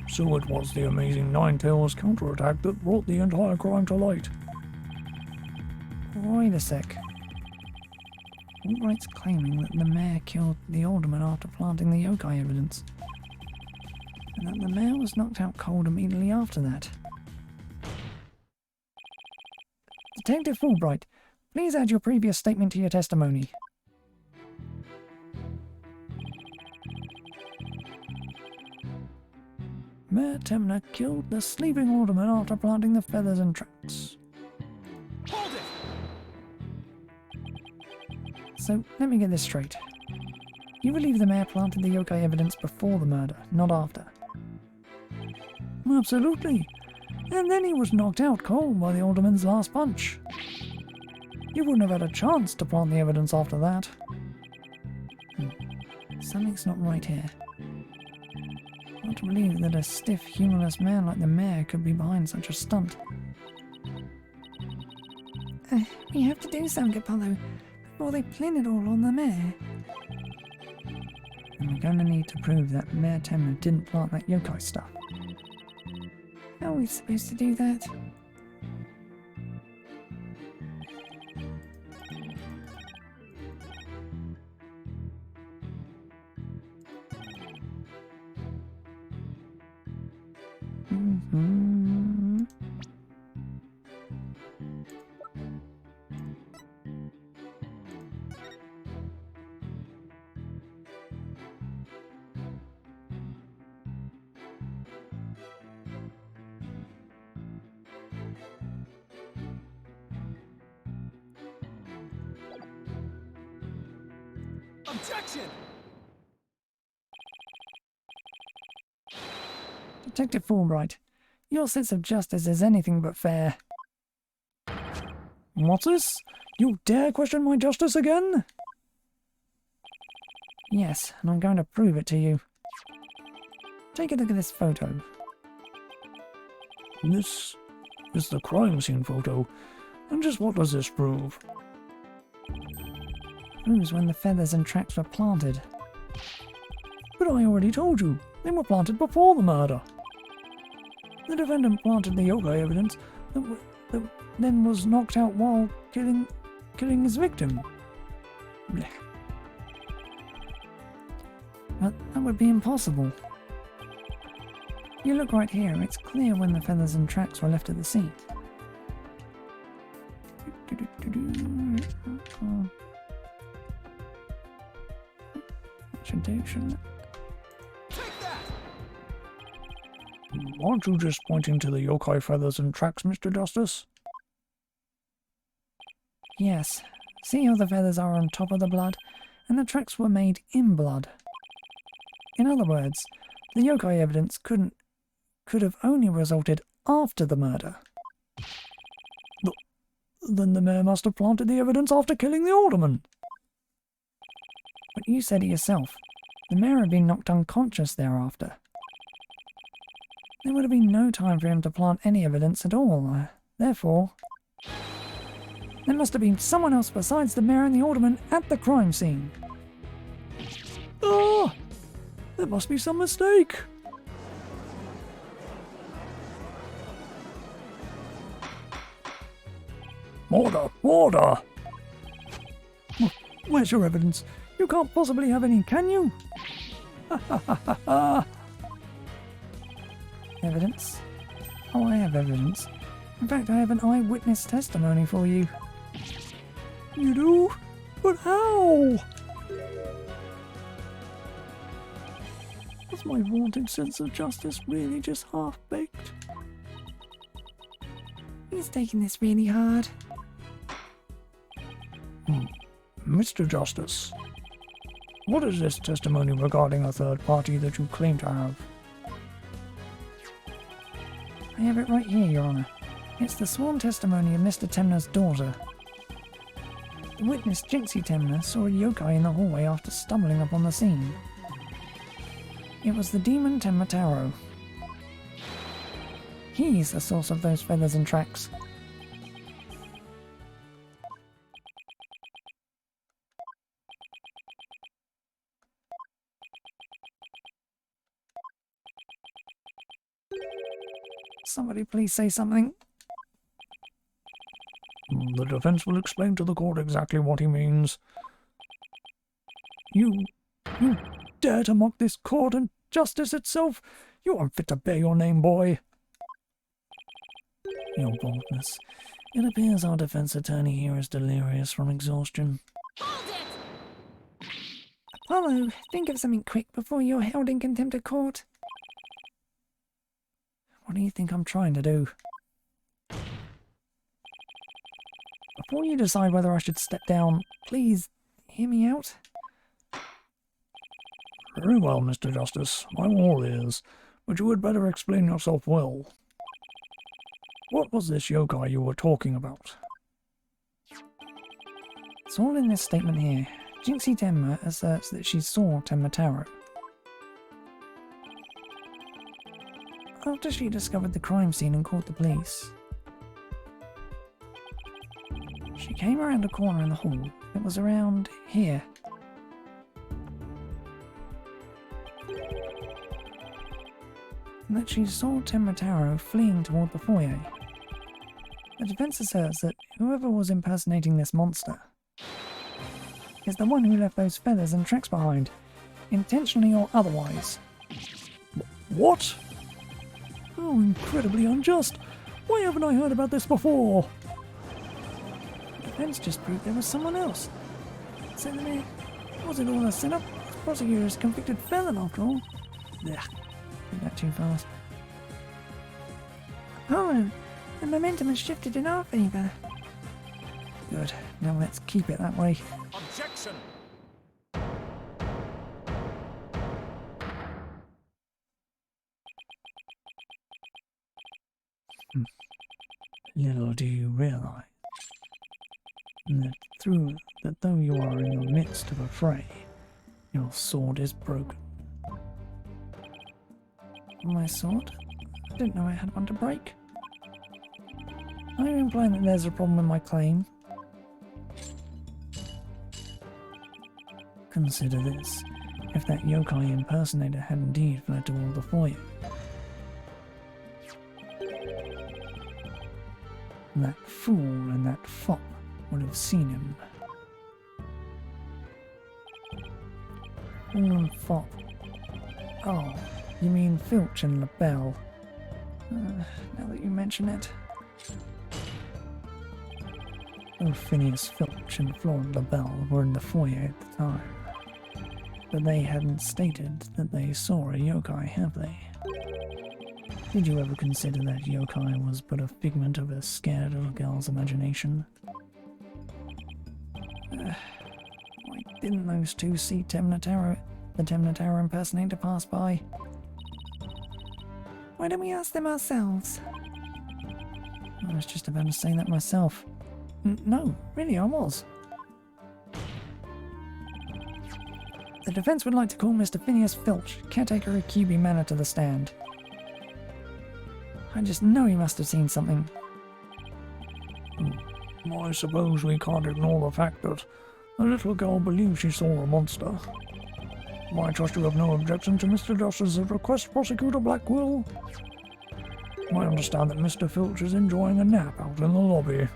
So it was the amazing Ninetails counterattack that brought the entire crime to light. Wait a sec. Wright's claiming that the mayor killed the alderman after planting the yokai evidence, and that the mayor was knocked out cold immediately after that. Detective Fulbright, please add your previous statement to your testimony. Mayor Temna killed the sleeping alderman after planting the feathers and tracks. Hold it! So, let me get this straight. You believe the mayor planted the yokai evidence before the murder, not after? Absolutely. And then he was knocked out cold by the alderman's last punch. You wouldn't have had a chance to plant the evidence after that. Something's not right here. Hard to believe that a stiff, humorless man like the mayor could be behind such a stunt. We have to do something, Apollo, before they pin it all on the mayor. And we're going to need to prove that Mayor Temna didn't plant that yokai stuff. How are we supposed to do that? Objection! Detective Fulbright, your sense of justice is anything but fair. What's this? You dare question my justice again? Yes, and I'm going to prove it to you. Take a look at this photo. This is the crime scene photo. And just what does this prove? Proves when the feathers and tracks were planted. But I already told you, they were planted before the murder. The defendant planted the yokai evidence that then was knocked out while killing his victim. Blech. But that would be impossible. You look right here, it's clear when the feathers and tracks were left at the scene. Should do, shouldn't it? Take that! Aren't you just pointing to the yokai feathers and tracks, Mr. Justice? Yes. See how the feathers are on top of the blood? And the tracks were made in blood. In other words, the yokai evidence could have only resulted after the murder. Then the mayor must have planted the evidence after killing the alderman. But you said it yourself. The mayor had been knocked unconscious thereafter. There would have been no time for him to plant any evidence at all. Therefore, there must have been someone else besides the mayor and the alderman at the crime scene. Ah! There must be some mistake. Order! Order! Where's your evidence? You can't possibly have any, can you? Evidence? Oh, I have evidence. In fact, I have an eyewitness testimony for you. You do? But how? Was my vaunted sense of justice really just half-baked? He's taking this really hard. Mr. Justice, what is this testimony regarding a third party that you claim to have? I have it right here, Your Honour. It's the sworn testimony of Mr. Temner's daughter. The witness, Jinxie Temner, saw a yokai in the hallway after stumbling upon the scene. It was the demon Temmataro. He's the source of those feathers and tracks. Somebody please say something. The defense will explain to the court exactly what he means. You dare to mock this court and justice itself? You aren't fit to bear your name, boy. Your boldness. It appears our defense attorney here is delirious from exhaustion. Apollo, think of something quick before you're held in contempt of court. What do you think I'm trying to do? Before you decide whether I should step down, please hear me out. Very well, Mr. Justice. I'm all ears, but you had better explain yourself well. What was this yokai you were talking about? It's all in this statement here. Jinxie Temma asserts that she saw Temmataro. After she discovered the crime scene and called the police, she came around a corner in the hall. It was around here. And that she saw Temmataro fleeing toward the foyer. The defense asserts that whoever was impersonating this monster is the one who left those feathers and tracks behind, intentionally or otherwise. What? How incredibly unjust! Why haven't I heard about this before? The defense just proved there was someone else. So then it wasn't all a setup. The prosecutor's a convicted felon after all. Ugh, did that too fast. Apollo, the momentum has shifted in our favour. Good. Now let's keep it that way. Objection! Little do you realise that though you are in the midst of a fray, your sword is broken. My sword? I didn't know I had one to break. Are you implying that there's a problem with my claim? Consider this. If that yokai impersonator had indeed fled toward the foyer, that fool and that fop would have seen him. Fool and fop. Oh, you mean Filch and LaBelle. Now that you mention it. Old Phineas Filch and Florent LaBelle were in the foyer at the time, but they hadn't stated that they saw a yokai, have they? Did you ever consider that yokai was but a figment of a scared little girl's imagination? Why didn't those two see Temnataro the Temnotaro impersonator passed by. Why don't we ask them ourselves? I was just about to say that myself. No, really, I was. The defense would like to call Mr. Phineas Filch, caretaker of QB Manor, to the stand. I just know he must have seen something. I suppose we can't ignore the fact that the little girl believes she saw a monster. I trust you have no objection to Mr. Justice's request, Prosecutor Blackwell. I understand that Mr. Filch is enjoying a nap out in the lobby.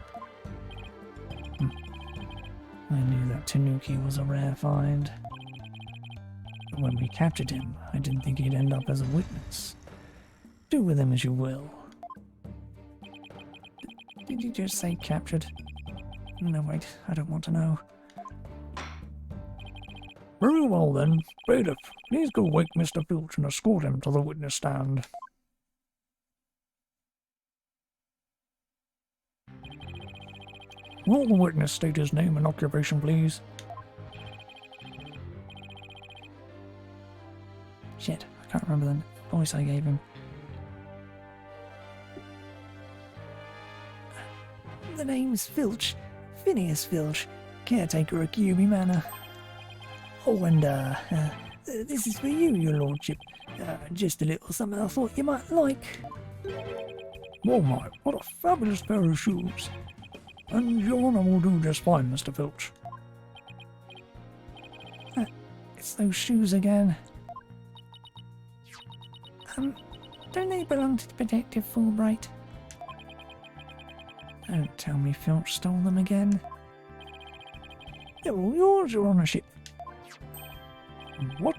I knew that Tanuki was a rare find. But when we captured him, I didn't think he'd end up as a witness. Do with him as you will. Did you just say captured? No, wait, I don't want to know. Very well then. Bailiff, please go wake Mr. Filch and escort him to the witness stand. Will the witness state his name and occupation, please? Shit, I can't remember the voice I gave him. The name's Filch. Phineas Filch, caretaker of QB Manor. Oh, and This is for you, your lordship. Just a little something I thought you might like. Oh my, what a fabulous pair of shoes. And your honour will do just fine, Mr. Filch. it's those shoes again. Don't they belong to the Protective Fulbright? Don't tell me Filch stole them again. They're all yours, your honourship. What?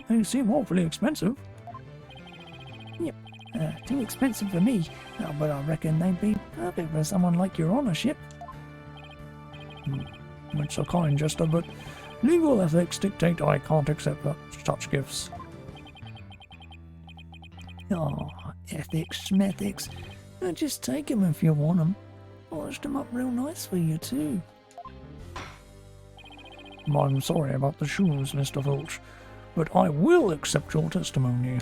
They seem awfully expensive. Too expensive for me, but I reckon they'd be perfect for someone like your honourship. It's a kind gesture, but legal ethics dictate I can't accept such gifts. Oh, ethics, schmethics. Just take them if you want them. Polished them up real nice for you too. I'm sorry about the shoes, Mr. Filch, but I will accept your testimony.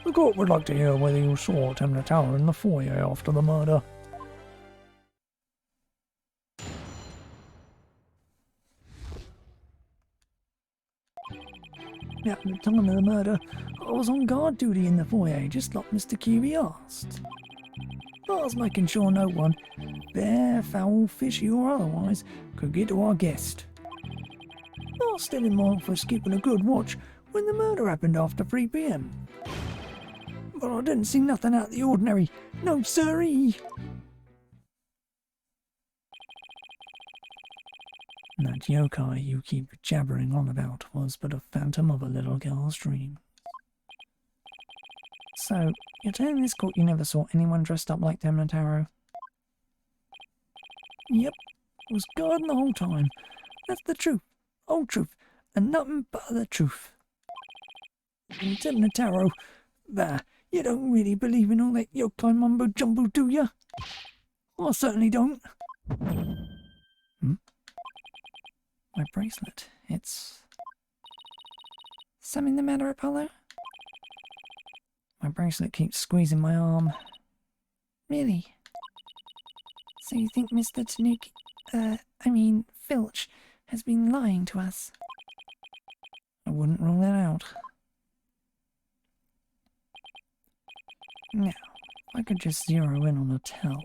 The court would like to hear whether you saw Temnotaro in the foyer after the murder. At the time of the murder, I was on guard duty in the foyer, just like Mr. QB asked. I was making sure no one, bear, foul, fishy or otherwise, could get to our guest. I was still in mind for keeping a good watch when the murder happened after 3 PM. But I didn't see nothing out of the ordinary. No siree! That yokai you keep jabbering on about was but a phantom of a little girl's dream. So, you're telling this court you never saw anyone dressed up like Temnotaro? Yep, was guarding the whole time. That's the truth, whole truth, and nothing but the truth. And Temnotaro, bah, you don't really believe in all that yokai mumbo-jumbo, do you? I certainly don't. My bracelet, it's... Something the matter, Apollo? My bracelet keeps squeezing my arm. Really? So you think Mr. Tanuki, Filch, has been lying to us? I wouldn't rule that out. Now, if I could just zero in on a tell.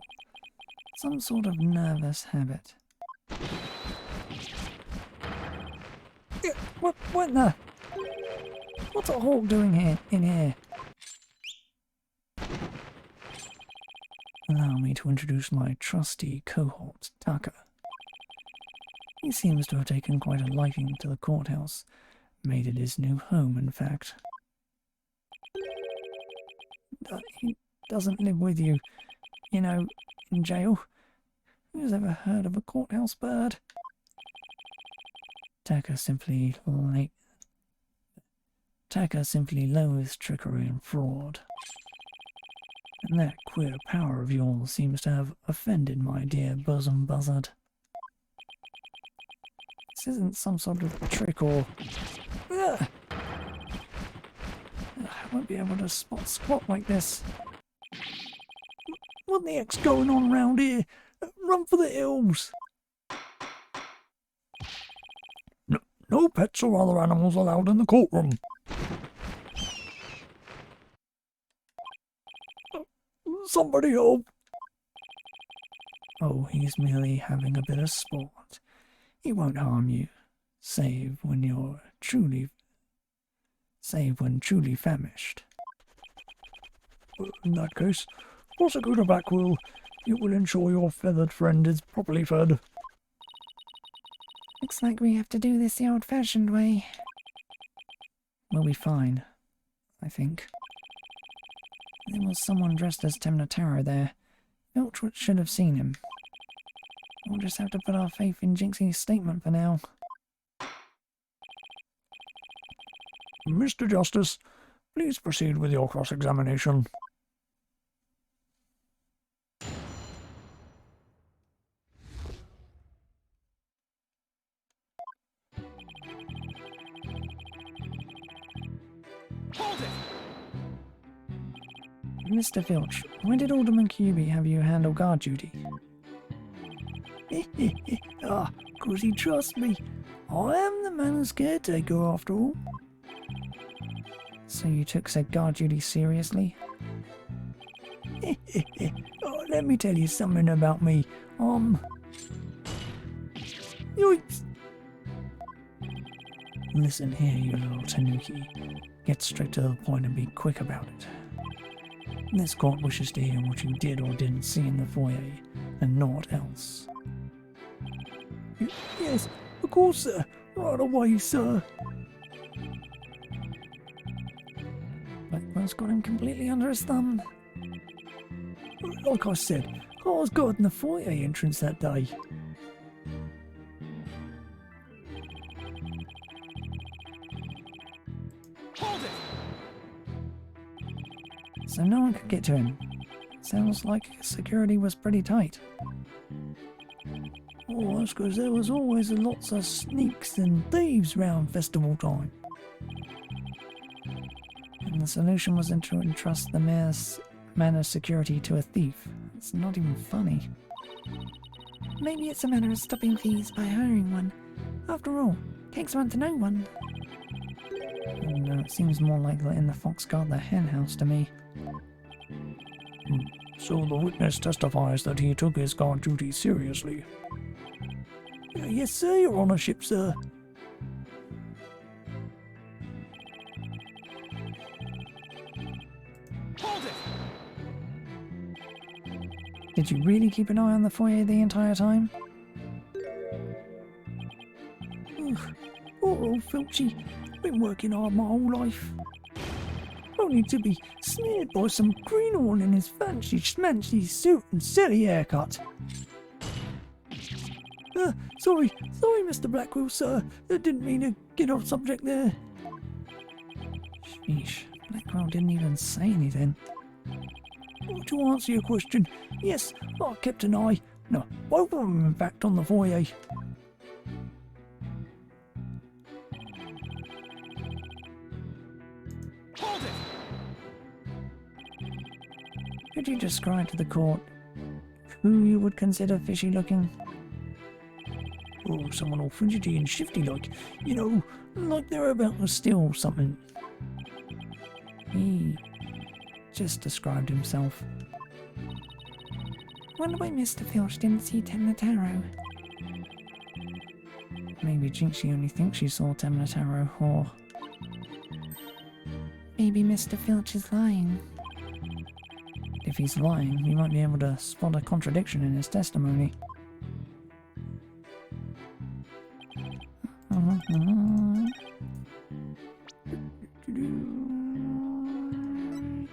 Some sort of nervous habit. What the? What's a hawk doing in here? Allow me to introduce my trusty cohort, Taka. He seems to have taken quite a liking to the courthouse, made it his new home, in fact. He doesn't live with you, in jail. Who's ever heard of a courthouse bird? Taka simply loathes trickery and fraud. And that queer power of yours seems to have offended my dear bosom buzzard. This isn't some sort of trick or... Won't be able to spot squat like this. What the heck's going on round here? Run for the hills! No pets or other animals allowed in the courtroom. Somebody help! Oh, he's merely having a bit of sport. He won't harm you, save when truly famished. In that case, prosecute a back wheel. It will ensure your feathered friend is properly fed. Looks like we have to do this the old-fashioned way. We'll be fine, I think. There was someone dressed as Temnotaro there. Filch should have seen him. We'll just have to put our faith in Jinxie's statement for now. Mr. Justice, please proceed with your cross-examination. Mr. Filch, why did Alderman Kyubi have you handle guard duty? 'Cause he trusts me. I am the manor's caretaker after all. So you took said guard duty seriously? Let me tell you something about me. Yoicks! Listen here, you little tanuki. Get straight to the point and be quick about it. This court wishes to hear what you did or didn't see in the foyer, and naught else. Yes, of course, sir. Right away, sir. Blackwell's got him completely under his thumb. Like I said, I was guarding the foyer entrance that day. So no one could get to him. Sounds like security was pretty tight. Oh, that's because there was always lots of sneaks and thieves round festival time. And the solution wasn't to entrust the manor's security to a thief. It's not even funny. Maybe it's a matter of stopping thieves by hiring one. After all, takes one to know one. No, it seems more like letting the fox guard the hen house to me. So the witness testifies that he took his guard duty seriously. Yes, sir, your honourship, sir. Did you really keep an eye on the foyer the entire time? Poor old Filchy. Been working hard my whole life. Only to be sneered by some greenhorn in his fancy schmancy suit and silly haircut. Sorry, Mr. Blackwell, sir. I didn't mean to get off subject there. Sheesh, Blackwell didn't even say anything. To answer your question, yes, I kept an eye. No, both of them, in fact, on the foyer. Could you describe to the court who you would consider fishy looking? Oh, someone all fidgety and shifty like. You know, like they're about to steal something. He just described himself. Wonder why Mr. Filch didn't see Temnotaro. Maybe Jinxie only thinks she saw Temnotaro, or Maybe Mr. Filch is lying. if he's lying, we might be able to spot a contradiction in his testimony.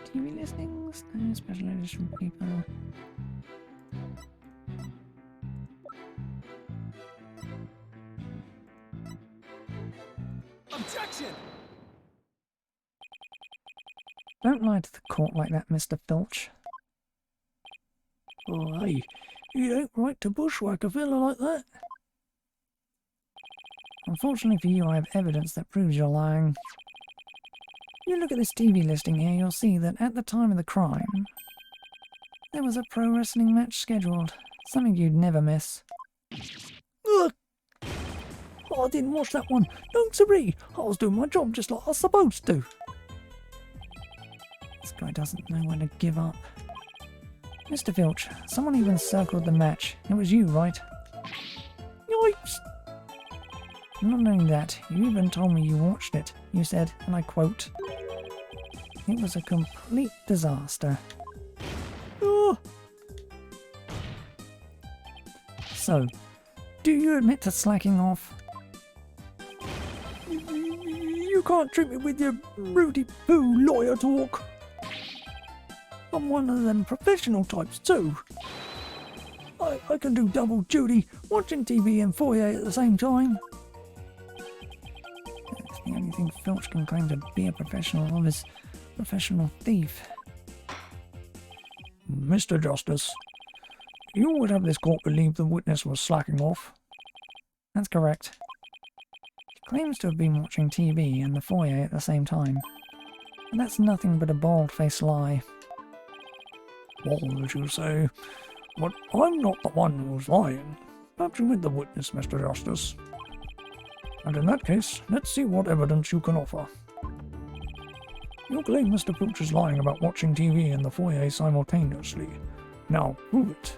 TV listings? No special edition paper. Objection! Don't lie to the court like that, Mr. Filch. Oh, hey, you ain't right to bushwhack a fella like that. Unfortunately for you, I have evidence that proves you're lying. you look at this TV listing here, you'll see that at the time of the crime, there was a pro wrestling match scheduled. Something you'd never miss. Ugh. Oh, I didn't watch that one. No, siree. I was doing my job just like I was supposed to. This guy doesn't know when to give up. Mr. Filch, someone even circled the match. It was you, right? Yikes. Not only that, you even told me you watched it. You said, and I quote, "It was a complete disaster." Oh. So, do you admit to slacking off? You can't treat me with your Rudy Poo lawyer talk. I'm one of them professional types too. I can do double duty, watching TV and foyer at the same time. The only thing Filch can claim to be a professional of is professional thief. Mr. Justice, you would have this court believe the witness was slacking off. That's correct. He claims to have been watching TV and the foyer at the same time. But that's nothing but a bald-faced lie. Well, as you say, but I'm not the one who's lying. Perhaps you meant the witness, Mr. Justice. And in that case, let's see what evidence you can offer. You claim Mr. Filch is lying about watching TV and the foyer simultaneously. Now, prove it.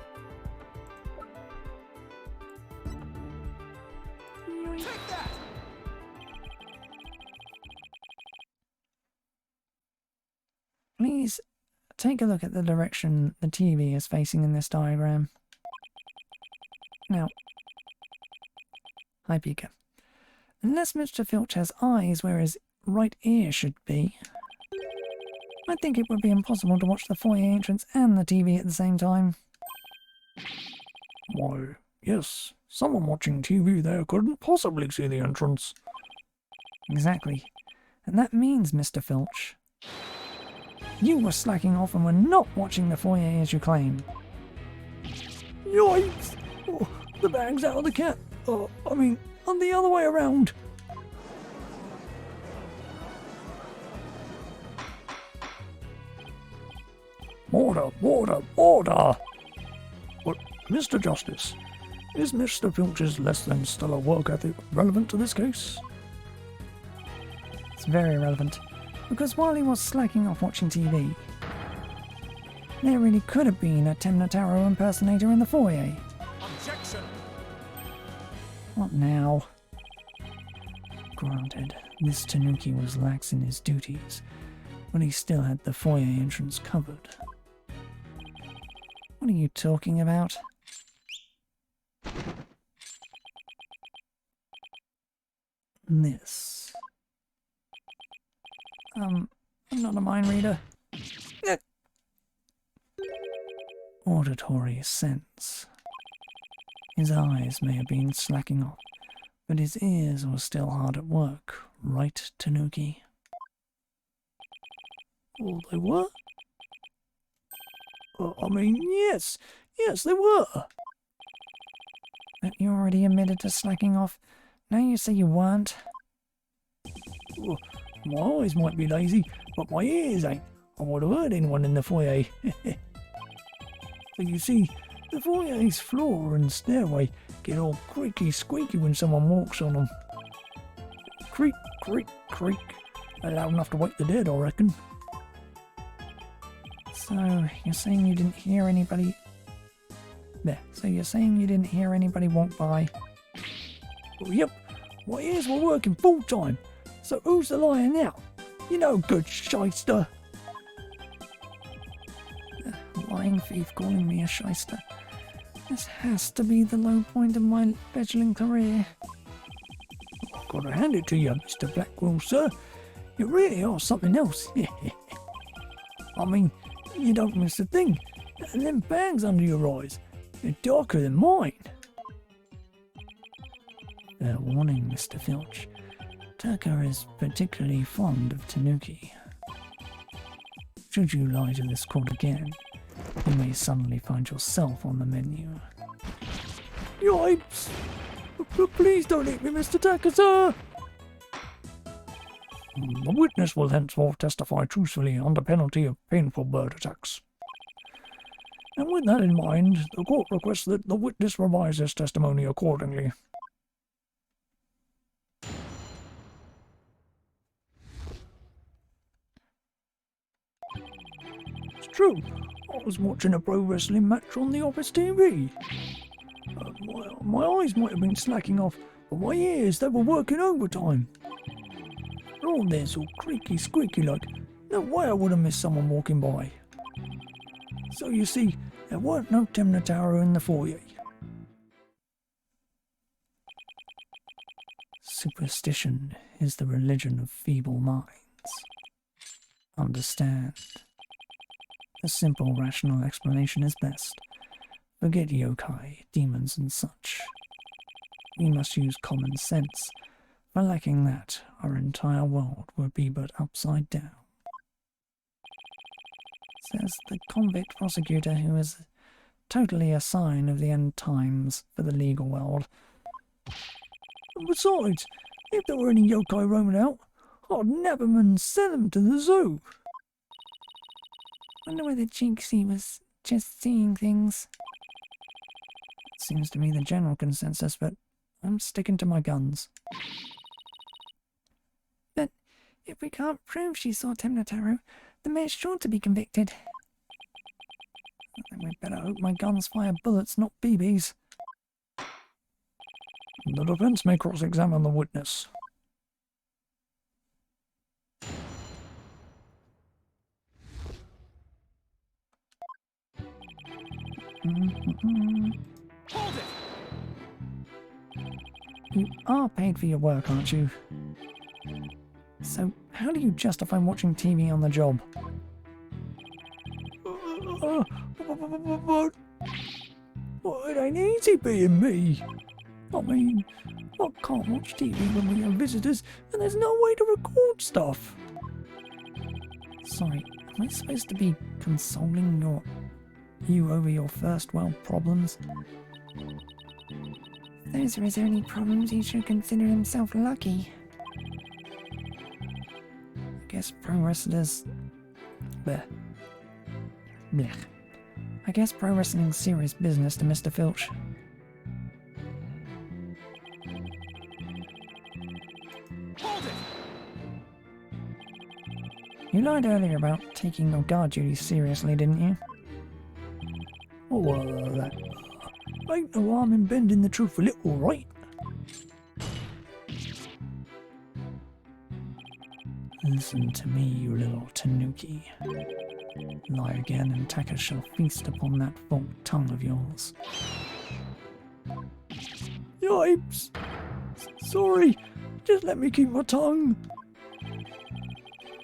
Please take a look at the direction the TV is facing in this diagram. Now, hi Pika. Unless Mr. Filch has eyes where his right ear should be, I think it would be impossible to watch the foyer entrance and the TV at the same time. Why, yes, someone watching TV there couldn't possibly see the entrance. Exactly. And that means, Mr. Filch, you were slacking off and were not watching the foyer as you claim. Yikes! Oh, the bag's out of the cat. I'm the other way around. Order, order, order! But, Mr. Justice, is Mr. Filch's less than stellar work ethic relevant to this case? It's very relevant, because while he was slacking off watching TV, there really could have been a Temnotaro impersonator in the foyer. Objection! What now? Granted, this Tanuki was lax in his duties, but he still had the foyer entrance covered. What are you talking about? This. I'm not a mind reader. Auditory sense. His eyes may have been slacking off, but his ears were still hard at work, right, Tanuki? Oh, they were? Yes, they were. But you already admitted to slacking off. Now you say you weren't. Oh, my eyes might be lazy, but my ears ain't. I would have heard anyone in the foyer. So you see, the foyer's floor and stairway get all creaky squeaky when someone walks on them. Creak, creak, creak. They're loud enough to wake the dead, I reckon. So, you're saying you didn't hear anybody... There, so you're saying you didn't hear anybody walk by? Well, yep, my ears were working full time. So who's the liar now? You know, good shyster. Lying thief calling me a shyster. This has to be the low point of my fledgling career. I've got to hand it to you, Mr. Blackwell, sir. You really are something else. I mean, you don't miss a thing. And them bags under your eyes, they're darker than mine. Fair warning, Mr. Filch. Turka is particularly fond of Tanuki. Should you lie to this court again, you may suddenly find yourself on the menu. Yipes! Please don't eat me, Mr. Tucker, sir! The witness will henceforth testify truthfully under penalty of painful bird attacks. And with that in mind, the court requests that the witness revise his testimony accordingly. It's true. I was watching a pro wrestling match on the office TV. My eyes might have been slacking off, but my ears, they were working overtime. They're all there so creaky squeaky like. No way I would have missed someone walking by. So you see, there weren't no Temnotaro in the foyer. Superstition is the religion of feeble minds. Understand. A simple, rational explanation is best. Forget yokai, demons, and such. We must use common sense. For lacking that, our entire world would be but upside down. Says the convict prosecutor who is totally a sign of the end times for the legal world. And besides, if there were any yokai roaming out, I'd nab them and send them to the zoo. Wonder whether Jinxie was just seeing things. Seems to be the general consensus, but I'm sticking to my guns. But if we can't prove she saw Temnotaro, the mayor's sure to be convicted. Then we'd better hope my guns fire bullets, not BBs. The defense may cross-examine the witness. Hold it! You are paid for your work, aren't you? So how do you justify watching TV on the job? But it ain't easy being me. I mean, I can't watch TV when we have visitors, and there's no way to record stuff. Sorry, am I supposed to be consoling you over your first world problems? If those are his only problems, he should consider himself lucky. I guess pro wrestlers... Blech. Blech. I guess pro wrestling's serious business to Mr. Filch. Hold it! You lied earlier about taking your guard duties seriously, didn't you? Oh, that ain't no harm in bending the truth a little, right? Listen to me, you little tanuki. Lie again and Taka shall feast upon that forked tongue of yours. Yipes! Sorry, just let me keep my tongue.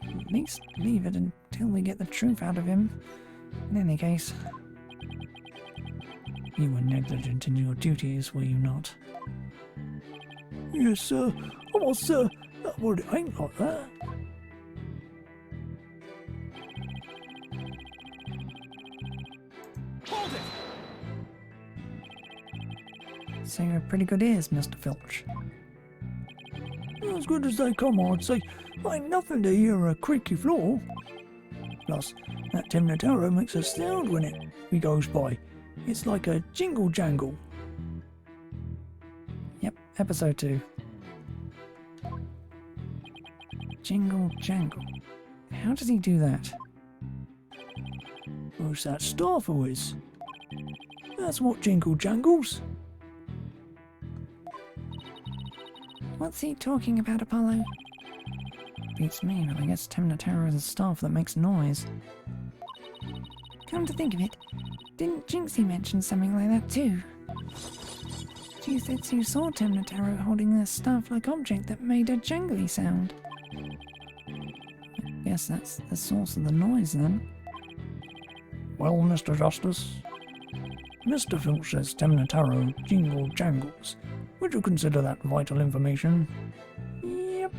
At least leave it until we get the truth out of him. In any case, you were negligent in your duties, were you not? Yes, sir. I was, sir. But it ain't like that. Hold it! So you're pretty good ears, Mr. Filch. As good as they come, I'd say. Ain't nothing to hear a creaky floor. Plus, that Temnotaro makes a sound when he goes by. It's like a jingle jangle. Yep, episode 2. Jingle jangle. How does he do that? Who's that staff who is? That's what jingle jangles. What's he talking about, Apollo? Beats me, but I guess Temnotaro is a staff that makes noise. Come to think of it, didn't Jinxie mention something like that too? She said she saw Temnotaro holding a staff-like object that made a jangly sound. I guess that's the source of the noise then. Well, Mr. Justice, Mr. Filch says Temnotaro jingle jangles. Would you consider that vital information? Yep.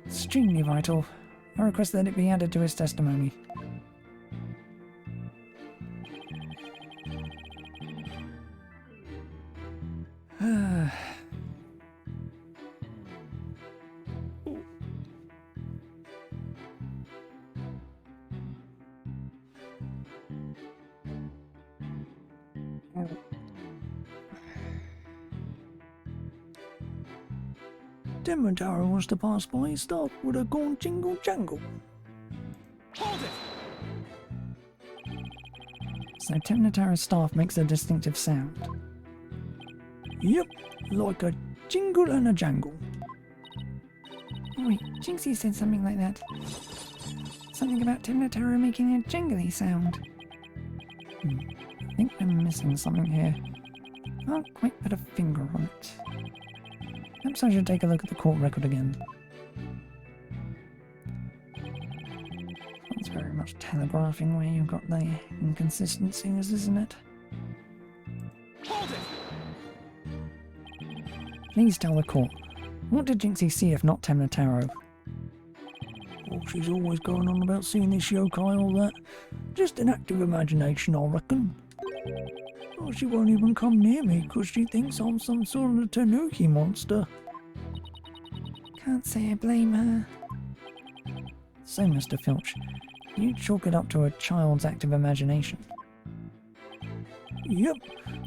Extremely vital. I request that it be added to his testimony. Temnataro was to pass by, his staff would have gone jingle jangle. Hold it! So Temnataro's staff makes a distinctive sound. Yep, like a jingle and a jangle. Wait, Jinxie said something like that. Something about Temnataro making a jangly sound. I think I'm missing something here. Can't quite put a finger on it. Perhaps I should take a look at the court record again. It's very much telegraphing where you've got the inconsistencies, isn't it? Hold it! Please tell the court. What did Jinxie see if not Temnataro? Oh, she's always going on about seeing this yokai, all that. Just an active imagination, I reckon. Oh, she won't even come near me because she thinks I'm some sort of tanuki monster. Can't say I blame her. So, Mr. Filch, you chalk it up to a child's active imagination. Yep,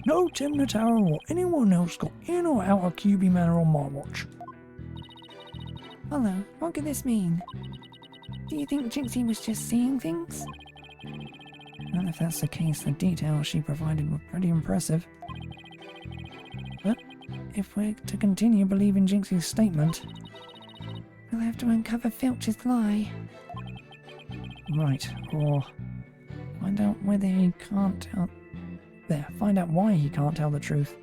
no Temnataro or anyone else got in or out of QB Manor on my watch. Hello, what could this mean? Do you think Jinxie was just seeing things? Well, if that's the case, the details she provided were pretty impressive. But if we're to continue believing Jinxie's statement... We'll have to uncover Filch's lie. Right, or find out whether he can't tell... There, find out why he can't tell the truth.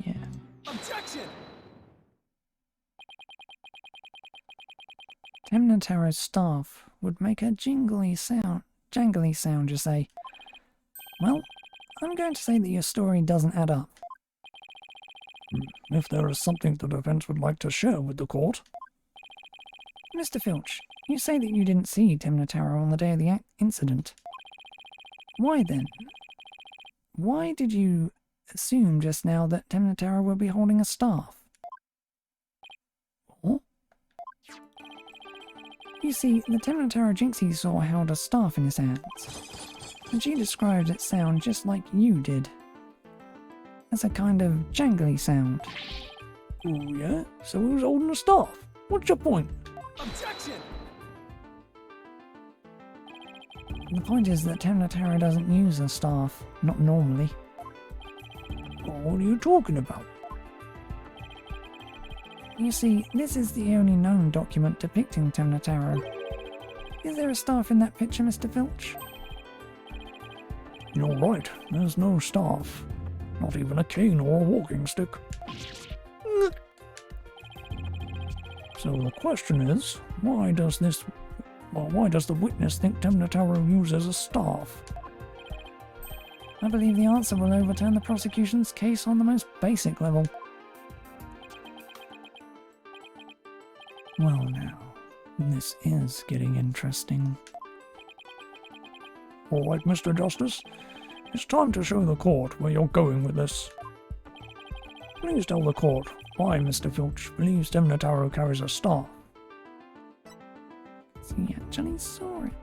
Yeah. Objection! Temnataro's staff would make a jangly sound, you say. Well, I'm going to say that your story doesn't add up. If there is something the defense would like to share with the court. Mr. Filch, you say that you didn't see Temnataro on the day of the incident. Why then? Why did you assume just now that Temnataro would be holding a staff? What? You see, the Temnataro Jinxie saw held a staff in his hands, and she described its sound just like you did. As a kind of jangly sound. Oh yeah? So who's holding the staff? What's your point? Objection! The point is that Temnataro doesn't use a staff, not normally. What are you talking about? You see, this is the only known document depicting Temnataro. Is there a staff in that picture, Mr. Filch? You're right, there's no staff. Not even a cane or a walking stick. So the question is, why does the witness think Temnataro uses a staff? I believe the answer will overturn the prosecution's case on the most basic level. Well now, this is getting interesting. All right, Mr. Justice. It's time to show the court where you're going with this. Please tell the court why Mr. Filch believes Temnataro carries a staff. So he actually saw it.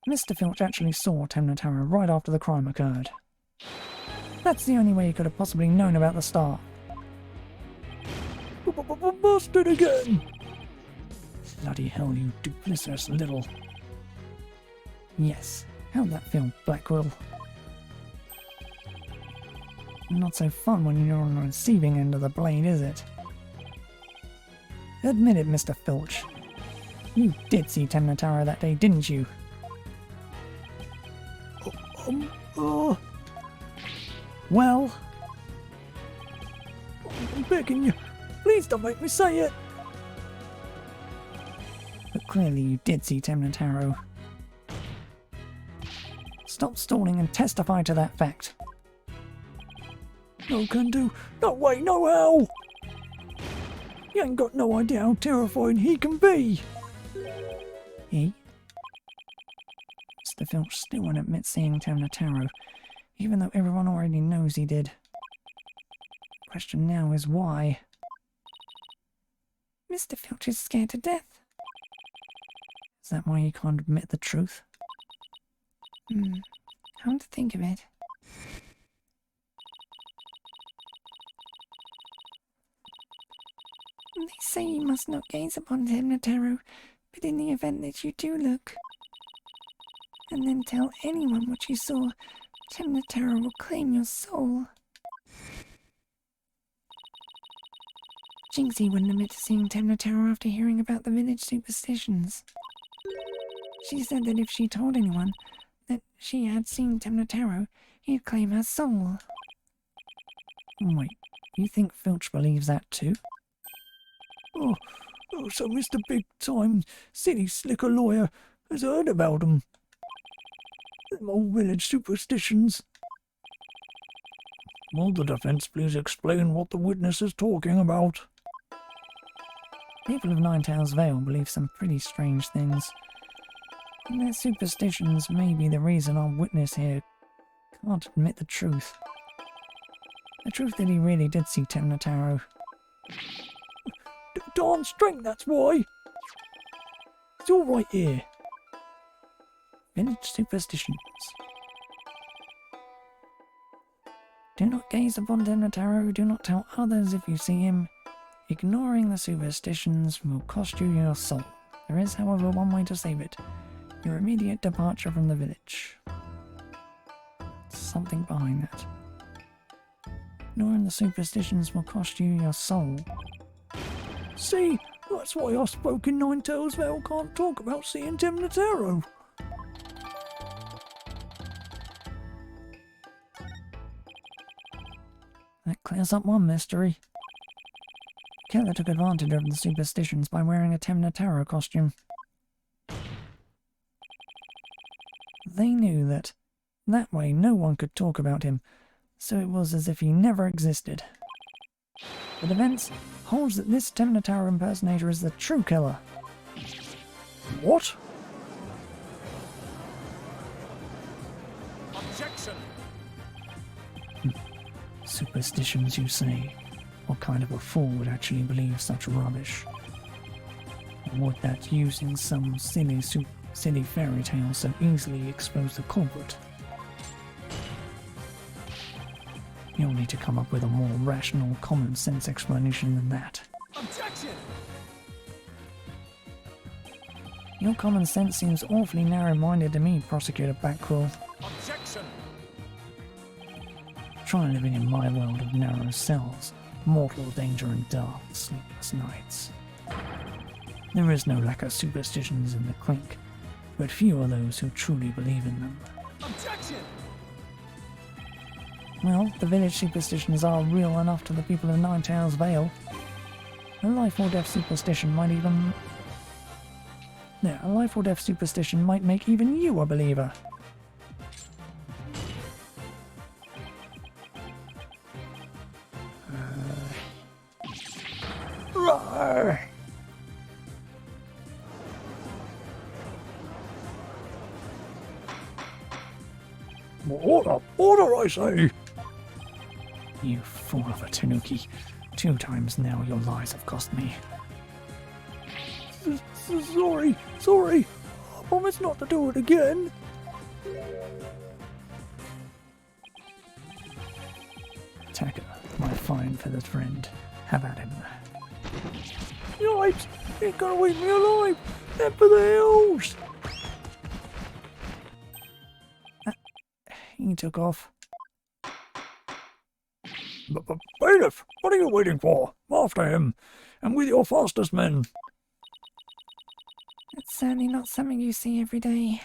Mr. Filch actually saw Temnataro right after the crime occurred. That's the only way he could have possibly known about the staff. Busted again! Bloody hell, you duplicitous little... Yes, how'd that feel, Blackquill? Not so fun when you're on the receiving end of the blade, is it? Admit it, Mr. Filch. You did see Temnataro that day, didn't you? Well... I'm begging you, please don't make me say it! But clearly you did see Temnataro. Stop stalling and testify to that fact. No can do. No way, no how! You ain't got no idea how terrifying he can be! He? Mr. Filch still won't admit seeing Temnataro, even though everyone already knows he did. question now is why. Mr. Filch is scared to death. Is that why you can't admit the truth? Come to think of it. They say you must not gaze upon Temnotaro, but in the event that you do look, and then tell anyone what you saw, Temnotaro will claim your soul. Jinxie wouldn't admit to seeing Temnotaro after hearing about the village superstitions. She said that if she told anyone that she had seen Temnotaro, he'd claim her soul. Wait, you think Filch believes that too? Oh, so Mr. Big-Time City Slicker Lawyer has heard about them old village superstitions. Will the defense please explain what the witness is talking about? People of Ninetales Vale believe some pretty strange things. And their superstitions may be the reason our witness here can't admit the truth. The truth that he really did see Temnotaro. Darn strength, that's why. It's all right here. Village superstitions. Do not gaze upon Temnotaro, do not tell others if you see him. Ignoring the superstitions will cost you your soul. There is, however, one way to save it. Your immediate departure from the village. Something behind that. Ignoring the superstitions will cost you your soul. See, that's why us folk in Ninetales Vale can't talk about seeing Temnotaro. That clears up one mystery. Killer took advantage of the superstitions by wearing a Temnotaro costume. They knew that way no one could talk about him, so it was as if he never existed. The defense holds that this Temnotaro impersonator is the true killer. What? Objection! Superstitions, you say? What kind of a fool would actually believe such rubbish? Or would that using some silly fairy tale so easily expose the culprit? You'll need to come up with a more rational, common sense explanation than that. Objection! Your common sense seems awfully narrow-minded to me, Prosecutor Backquill. Objection! Try living in my world of narrow cells, mortal danger and dark, sleepless nights. There is no lack of superstitions in the clink, but few are those who truly believe in them. Objection! Well, the village superstitions are real enough to the people of Ninetales Vale. A life or death superstition might even... Yeah, a life or death superstition might make even you a believer. Rawr. Order, I say! You fool of a Tanuki. 2 times now your lies have cost me. Sorry. I promise not to do it again. Attacker, my fine feathered friend. Have at him. Yipes! Ain't gonna eat me alive! Head for the hills! He took off. Bailiff, what are you waiting for? After him, and with your fastest men. It's certainly not something you see every day.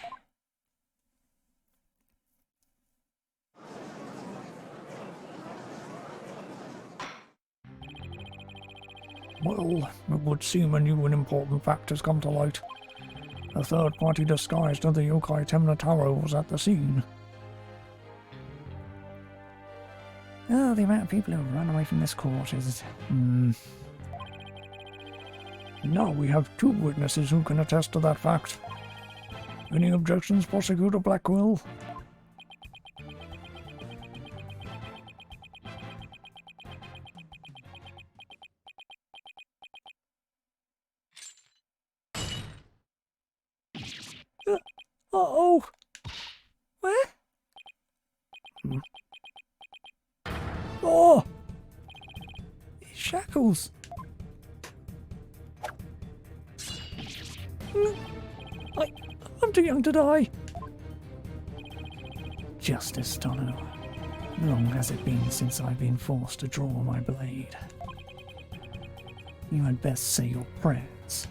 Well, it would seem a new and important fact has come to light. A third party disguised as the yokai Temnotaro was at the scene. Oh, the amount of people who run away from this court is... Now we have 2 witnesses who can attest to that fact. Any objections, Prosecutor Blackwell? Uh-oh. What? Oh! These shackles. I'm too young to die. Justice Dono. Long has it been since I've been forced to draw my blade. You had best say your prayers.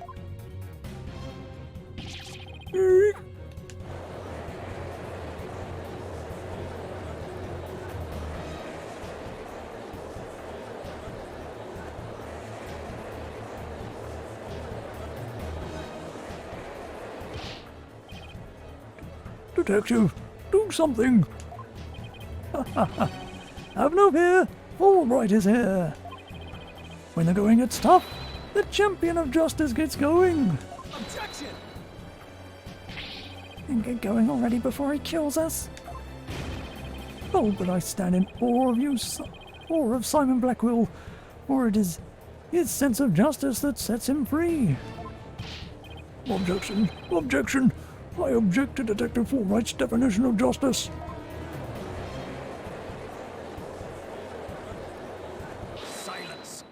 Detective, do something. Have no fear, all Wright is here. When the going gets tough, the champion of justice gets going. Objection! And get going already before he kills us. Oh, but I stand in awe of you, awe of Simon Blackwell, for it is his sense of justice that sets him free. Objection, objection. I object to Detective Wright's definition of justice. Silence!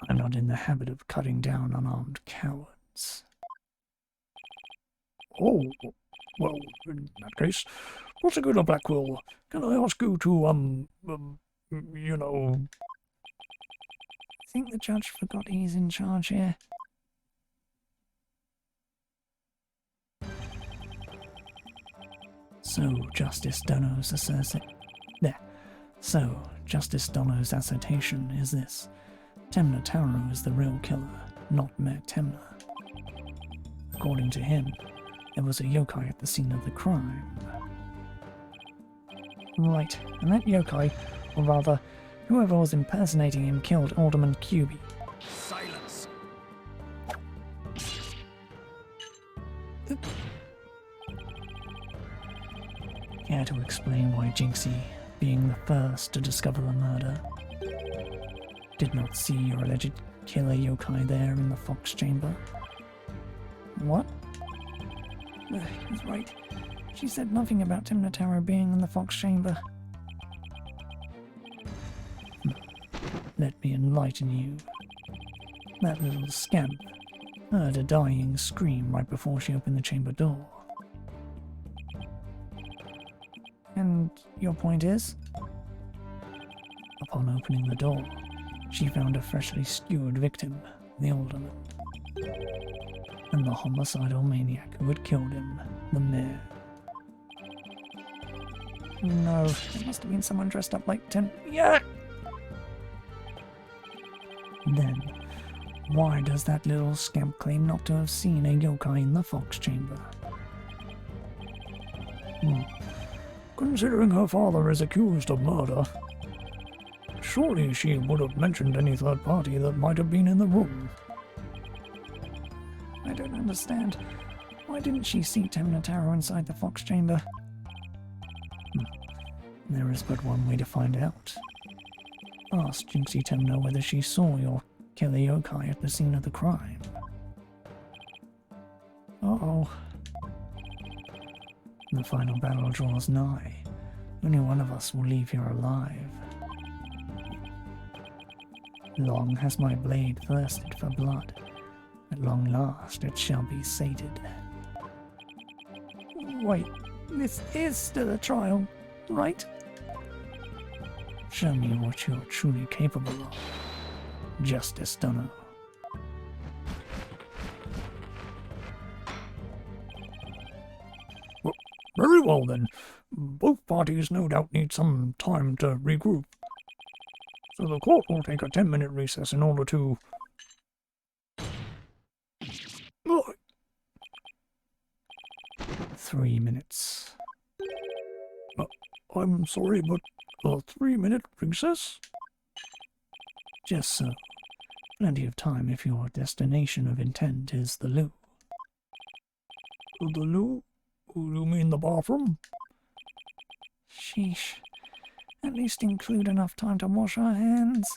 I'm not in the habit of cutting down unarmed cowards. Oh, well, in that case, Prosecutor Blackwell, can I ask you to, you know... I think the judge forgot he's in charge here. So Justice Dono's assertion is this. Temna Taro is the real killer, not Mayor Temna. According to him, there was a yokai at the scene of the crime. Right, and that yokai, or rather, whoever was impersonating him killed Alderman Cuby. Silence! Care to explain why Jinxie, being the first to discover the murder, did not see your alleged killer yokai there in the Fox Chamber? What? He's right. She said nothing about Temna Taro being in the Fox Chamber. Let me enlighten you. That little scamp heard a dying scream right before she opened the chamber door. And your point is? Upon opening the door, she found a freshly skewered victim, the alderman, and the homicidal maniac who had killed him, the mayor. No, it must have been someone dressed up like Yeah! Then, why does that little scamp claim not to have seen a yokai in the Fox Chamber? Considering her father is accused of murder, surely she would have mentioned any third party that might have been in the room. I don't understand. Why didn't she see Temna Taro inside the Fox Chamber? There is but one way to find out. Ask Jinxie Temna whether she saw your killer yokai at the scene of the crime. Uh-oh. The final battle draws nigh. Only one of us will leave here alive. Long has my blade thirsted for blood. At long last it shall be sated. Wait, this is still a trial, right? Show me what you're truly capable of, Justice Dono. Very well then. Both parties no doubt need some time to regroup. So the court will take a 10-minute recess in order to... Oh, 3 minutes. I'm sorry, but a 3-minute recess? Just so. Plenty of time if your destination of intent is the loo. The loo? You mean the bathroom? Sheesh. At least include enough time to wash our hands.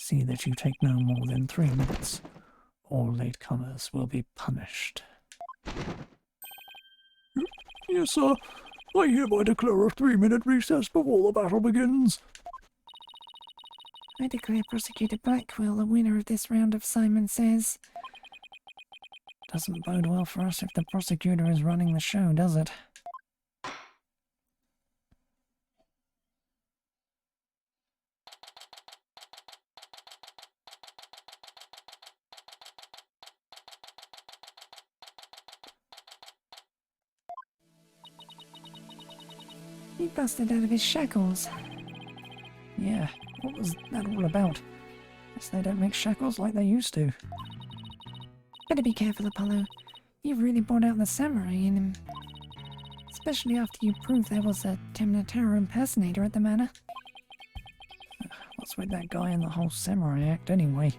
See that you take no more than 3 minutes. All latecomers will be punished. Yes, sir. I hereby declare a 3-minute recess before the battle begins. I declare Prosecutor Blackwell the winner of this round of Simon Says. Doesn't bode well for us if the prosecutor is running the show, does it? He busted out of his shackles. Yeah, what was that all about? Guess they don't make shackles like they used to. Better be careful, Apollo. You've really brought out the samurai in him. Especially after you proved there was a Temnotaro impersonator at the manor. What's with that guy and the whole samurai act anyway?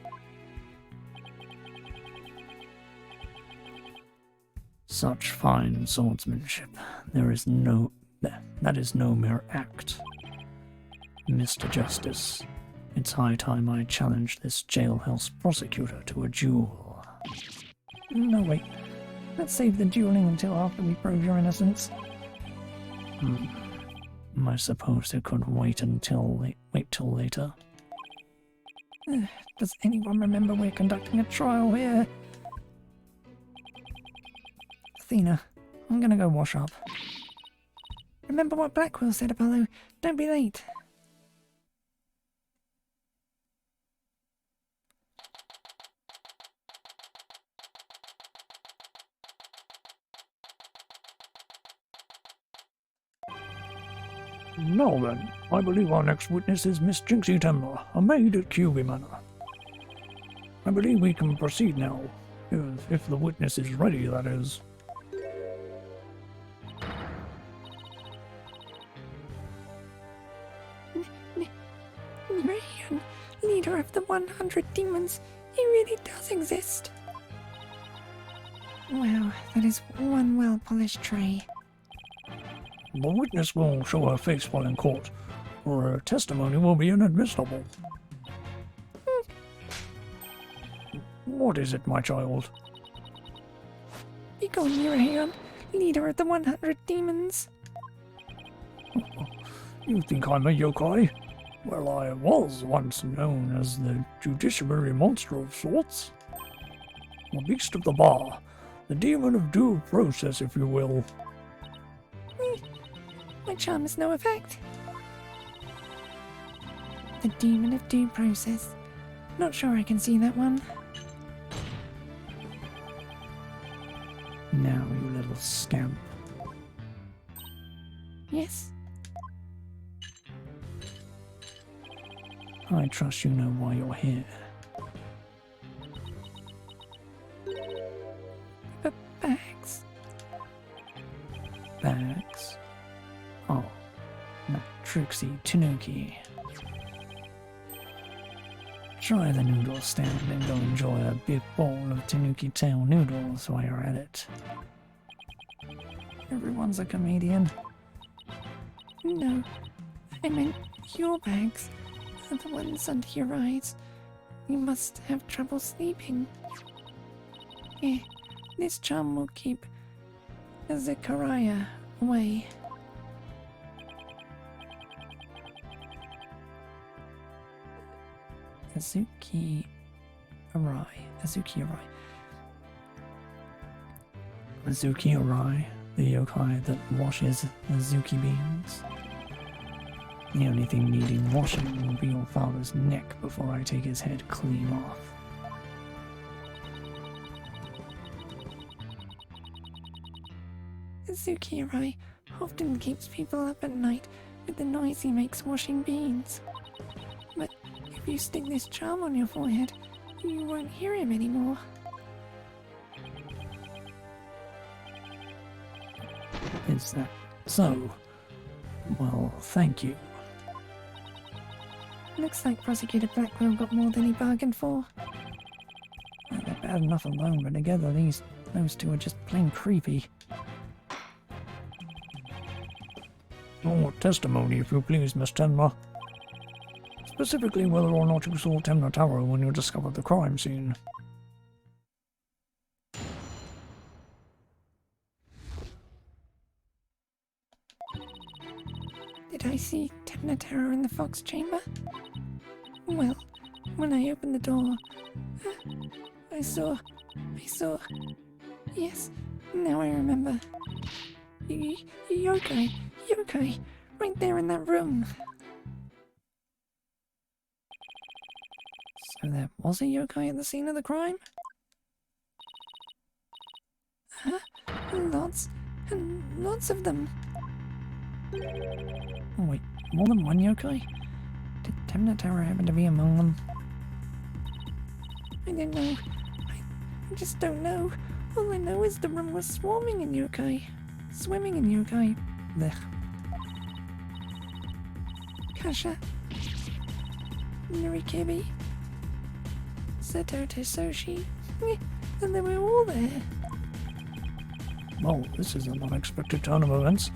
Such fine swordsmanship. That is no mere act. Mr. Justice, it's high time I challenge this jailhouse prosecutor to a duel. No, wait. Let's save the dueling until after we prove your innocence. I suppose it could wait till later. Does anyone remember we're conducting a trial here? Athena, I'm gonna go wash up. Remember what Blackwell said, Apollo. Don't be late. Now then, I believe our next witness is Miss Jinxie Temler, a maid at Kyubi Manor. I believe we can proceed now, if the witness is ready, that is. Rayan, leader of the 100 demons, he really does exist. Wow, that is one well-polished tray. The witness will show her face while in court, or her testimony will be inadmissible. What is it, my child? Be gone, Rayan, leader of the 100 demons. You think I'm a yokai? Well, I was once known as the judiciary monster of sorts. The beast of the bar, the demon of due process, if you will. My charm has no effect. The demon of due process. Not sure I can see that one. Now, you little scamp. Yes? I trust you know why you're here. Bags. Bags? Oh, that tricksy Tanuki. Try the noodle stand and go enjoy a big bowl of Tanuki tail noodles while you're at it. Everyone's a comedian. No, I meant your bags. The ones under your eyes. You must have trouble sleeping. This charm will keep Zechariah away. Azuki Arai. Azuki Arai, the yokai that washes Azuki beans. The only thing needing washing will be your father's neck before I take his head clean off. Zukirai often keeps people up at night with the noise he makes washing beans. But if you stick this charm on your forehead, you won't hear him anymore. Is that so? Well, thank you. Looks like Prosecutor Blackwell got more than he bargained for. Well, they're bad enough alone, but together those two are just plain creepy. Your testimony, if you please, Miss Tenma. Specifically whether or not you saw Temna Tower when you discovered the crime scene. Did I see Temna Terror in the Fox Chamber? Well, when I opened the door, I saw... Yes, now I remember. Yokai, right there in that room. So there was a yokai at the scene of the crime? Lots and lots of them. Oh wait, more than one yokai? Did Temna Tower happen to be among them? I don't know. I just don't know. All I know is the room was swarming in yokai. Swimming in yokai. Blech. Kasha. Nurikebi. Seto Tesoshi. And they were all there. Well, this is an unexpected turn of events.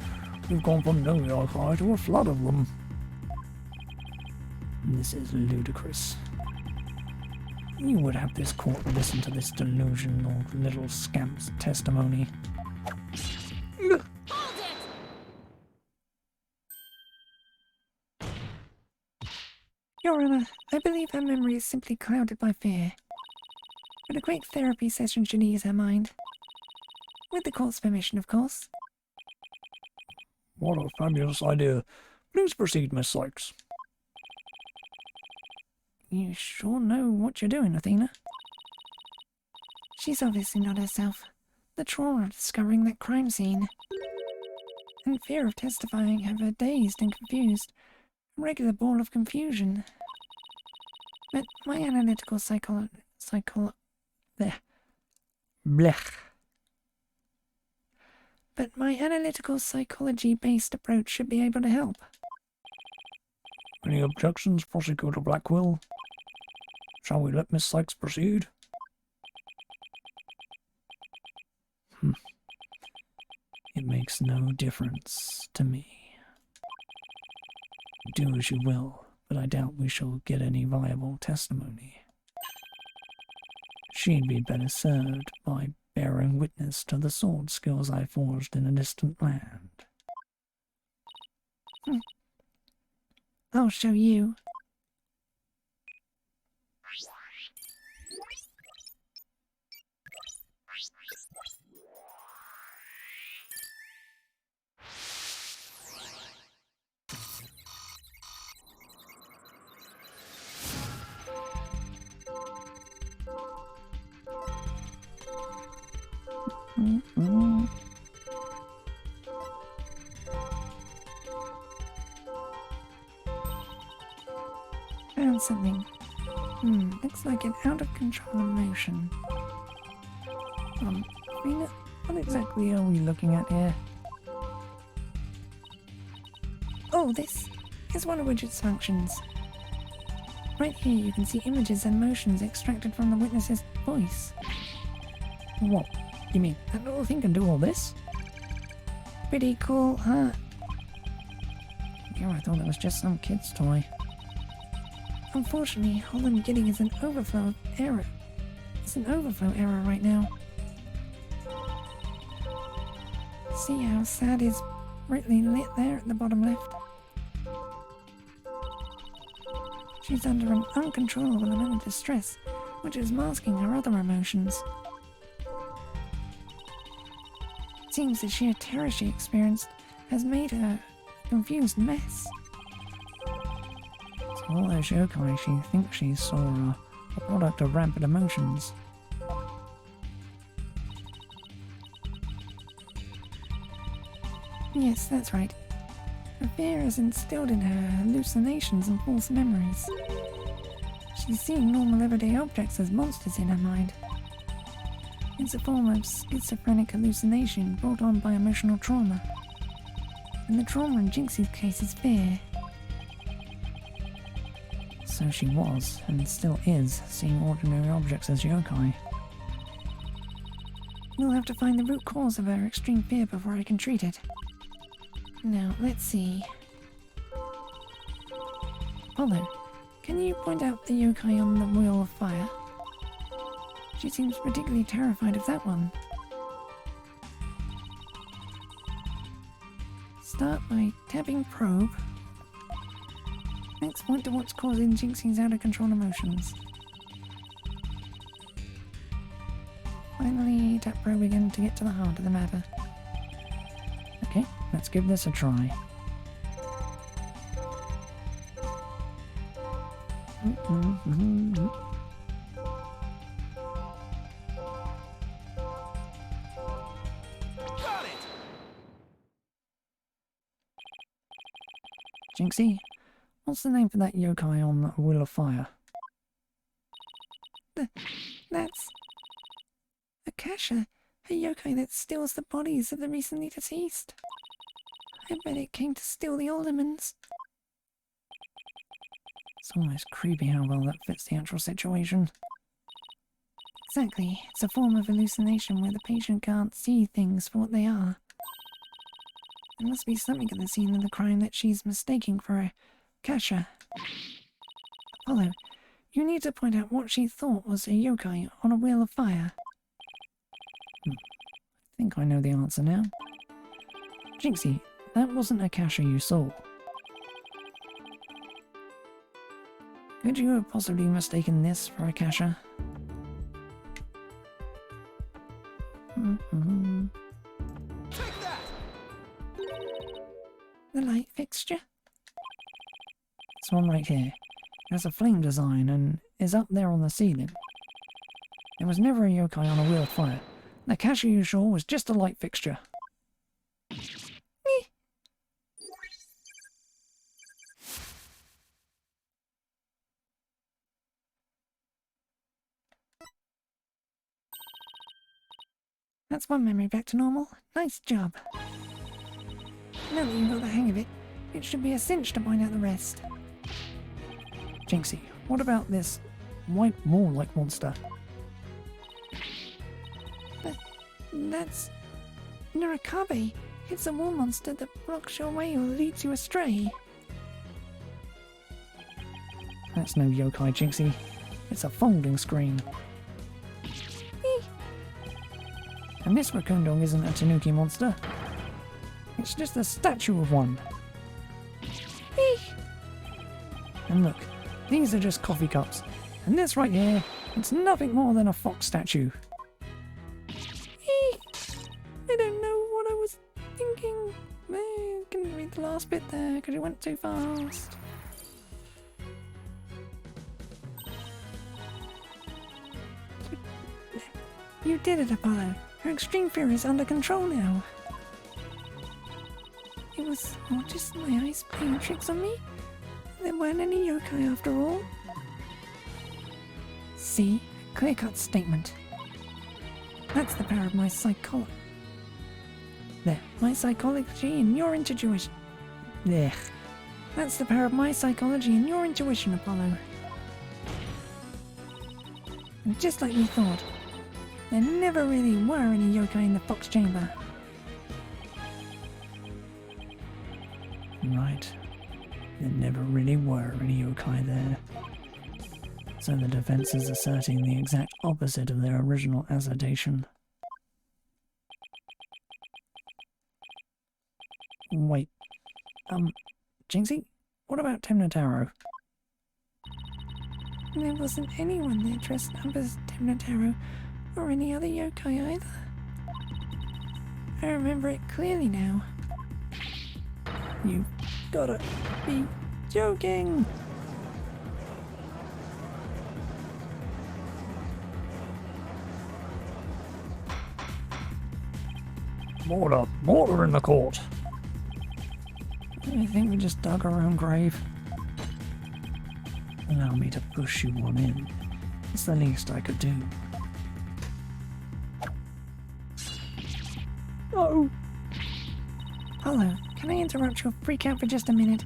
We've gone from no yokai to a flood of them. This is ludicrous. You would have this court listen to this delusional little scamp's testimony. Your Honor, I believe her memory is simply clouded by fear. But a quick therapy session should ease her mind. With the court's permission, of course. What a fabulous idea. Please proceed, Miss Sykes. You sure know what you're doing, Athena. She's obviously not herself. The trauma of discovering that crime scene and fear of testifying have her dazed and confused. A regular ball of confusion. But my analytical Blech. But my analytical psychology-based approach should be able to help. Any objections, Prosecutor Blackwell? Shall we let Miss Sykes proceed? It makes no difference to me. Do as you will, but I doubt we shall get any viable testimony. She'd be better served by bearing witness to the sword skills I forged in a distant land. I'll show you. Found something. Looks like an out-of-control emotion. Rena, what exactly are we looking at here? Oh, this is one of Widget's functions. Right here you can see images and motions extracted from the witness's voice. What? You mean that little thing can do all this? Pretty cool, huh? Yeah, I thought it was just some kid's toy. Unfortunately, all I'm getting is an overflow of error. It's an overflow error right now. See how sad is brightly lit there at the bottom left? She's under an uncontrollable amount of distress, which is masking her other emotions. It seems the sheer terror she experienced has made her a confused mess. So all those yokai she thinks she saw are a product of rampant emotions. Yes, that's right. Her fear is instilled in her hallucinations and false memories. She's seeing normal everyday objects as monsters in her mind. It's a form of schizophrenic hallucination brought on by emotional trauma. And the trauma in Jinxie's case is fear. So she was, and still is, seeing ordinary objects as yokai. We'll have to find the root cause of her extreme fear before I can treat it. Now, let's see. Apollo, can you point out the yokai on the Wheel of Fire? She seems particularly terrified of that one. Start by tapping probe. Next, point to what's causing Jinxie's out-of-control emotions. Finally, tap probe again to get to the heart of the matter. Okay, let's give this a try. Jinxie, what's the name for that yokai on the Wheel of Fire? That's Akasha, a yokai that steals the bodies of the recently deceased. I bet it came to steal the Aldermans. It's almost creepy how well that fits the actual situation. Exactly, it's a form of hallucination where the patient can't see things for what they are. There must be something at the scene of the crime that she's mistaking for Akasha. Apollo, you need to point out what she thought was a yokai on a Wheel of Fire. I think I know the answer now. Jinxie, that wasn't Akasha you saw. Could you have possibly mistaken this for Akasha? Take that! The light fixture? This one right here. It has a flame design and is up there on the ceiling. There was never a yokai on a Wheel of Fire. The Akasha you saw was just a light fixture. That's one memory back to normal. Nice job. Now that you've got the hang of it, it should be a cinch to point out the rest. Jinxie, what about this white wall-like monster? That's Nurikabe. It's a wall monster that blocks your way or leads you astray. That's no yokai, Jinxie. It's a folding screen. And this Rakundong isn't a Tanuki monster. It's just a statue of one. And look, these are just coffee cups. And this right here, it's nothing more than a fox statue. I don't know what I was thinking. Couldn't read the last bit there because it went too fast. You did it, Apollo. Her extreme fear is under control now. It was all just my eyes playing tricks on me. There weren't any yokai after all. See? A clear-cut statement. That's the power of my psychology. There. My psychology and your intuition. There. That's the power of my psychology and your intuition, Apollo. And just like we thought, there never really were any yokai in the Fox Chamber. Right. There never really were any yokai there. So the defense is asserting the exact opposite of their original assertion. Wait. Jinxie? What about Temnotaro? There wasn't anyone there dressed up as Temnotaro or any other yokai either. I remember it clearly now. You've gotta be joking! Mortar in the court. I think we just dug our own grave. Allow me to push you one in. It's the least I could do. Oh, Apollo, can I interrupt your freak out for just a minute?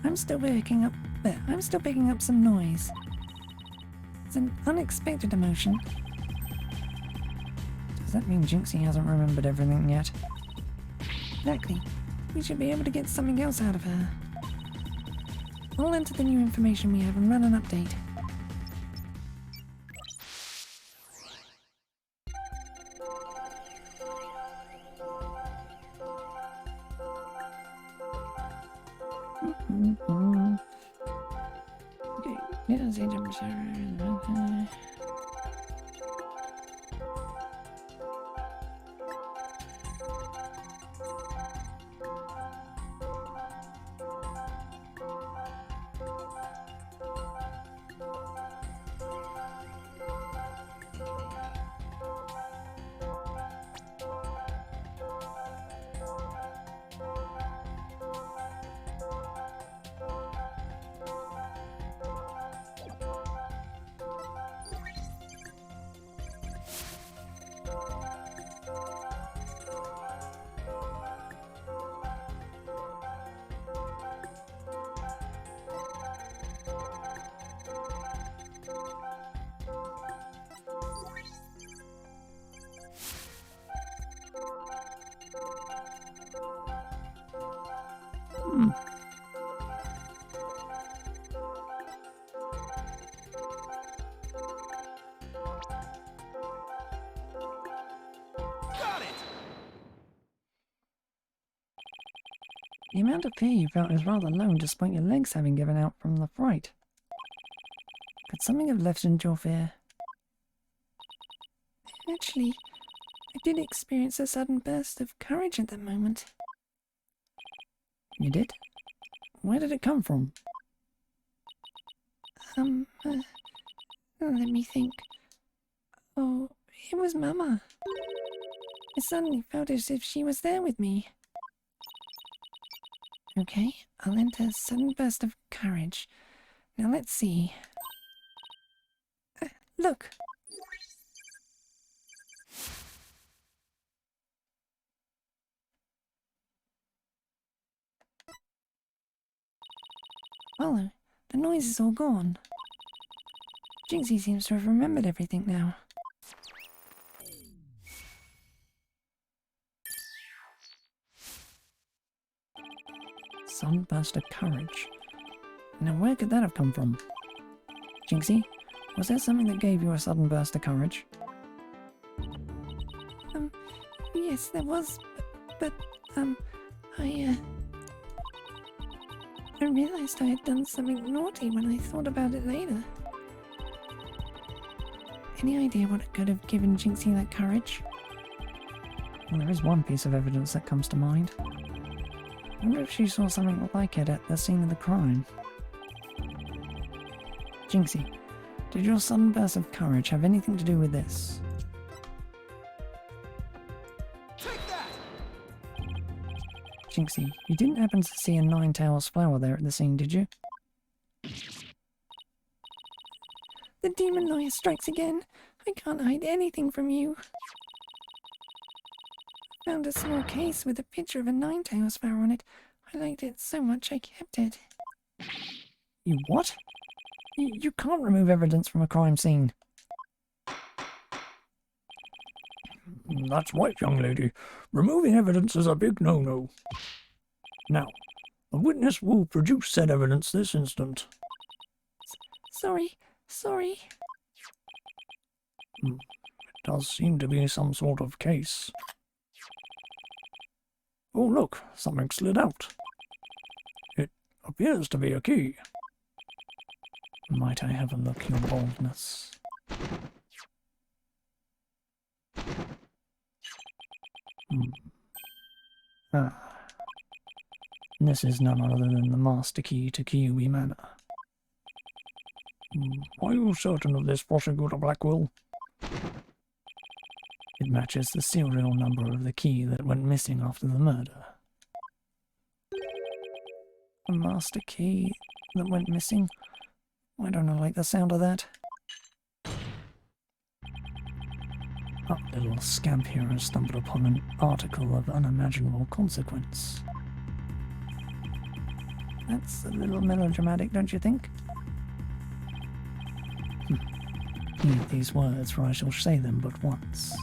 I'm still picking up some noise. It's an unexpected emotion. Does that mean Jinxie hasn't remembered everything yet? Exactly. We should be able to get something else out of her. I'll enter the new information we have and run an update. Okay, yeah, say temperature. The amount of fear you felt is rather low despite your legs having given out from the fright. Could something have lessened your fear? Actually, I did experience a sudden burst of courage at that moment. You did? Where did it come from? Let me think. Oh, it was Mama. I suddenly felt as if she was there with me. Okay, I'll enter a sudden burst of courage. Now let's see. Look! Follow. The noise is all gone. Jinxie seems to have remembered everything now. Sudden burst of courage. Now where could that have come from? Jinxie, was there something that gave you a sudden burst of courage? Yes, there was, but I realized I had done something naughty when I thought about it later. Any idea what could have given Jinxie that courage? Well, there is one piece of evidence that comes to mind. I wonder if she saw something like it at the scene of the crime. Jinxie, did your sudden burst of courage have anything to do with this? Jinxie, you didn't happen to see a nine-tails flower there at the scene, did you? The demon lawyer strikes again. I can't hide anything from you. I found a small case with a picture of a nine-tails flower on it. I liked it so much I kept it. You what? You can't remove evidence from a crime scene. That's right, young lady. Removing evidence is a big no-no. Now, the witness will produce said evidence this instant. Sorry. It does seem to be some sort of case. Oh look, something slid out. It appears to be a key. Might I have a look, your boldness? This is none other than the master key to Kiwi Manor. Are you certain of this, Prosecutor Blackwell? It matches the serial number of the key that went missing after the murder. A master key that went missing? I don't like the sound of that. That little scamp here has stumbled upon an article of unimaginable consequence. That's a little melodramatic, don't you think? Heed these words, for I shall say them but once.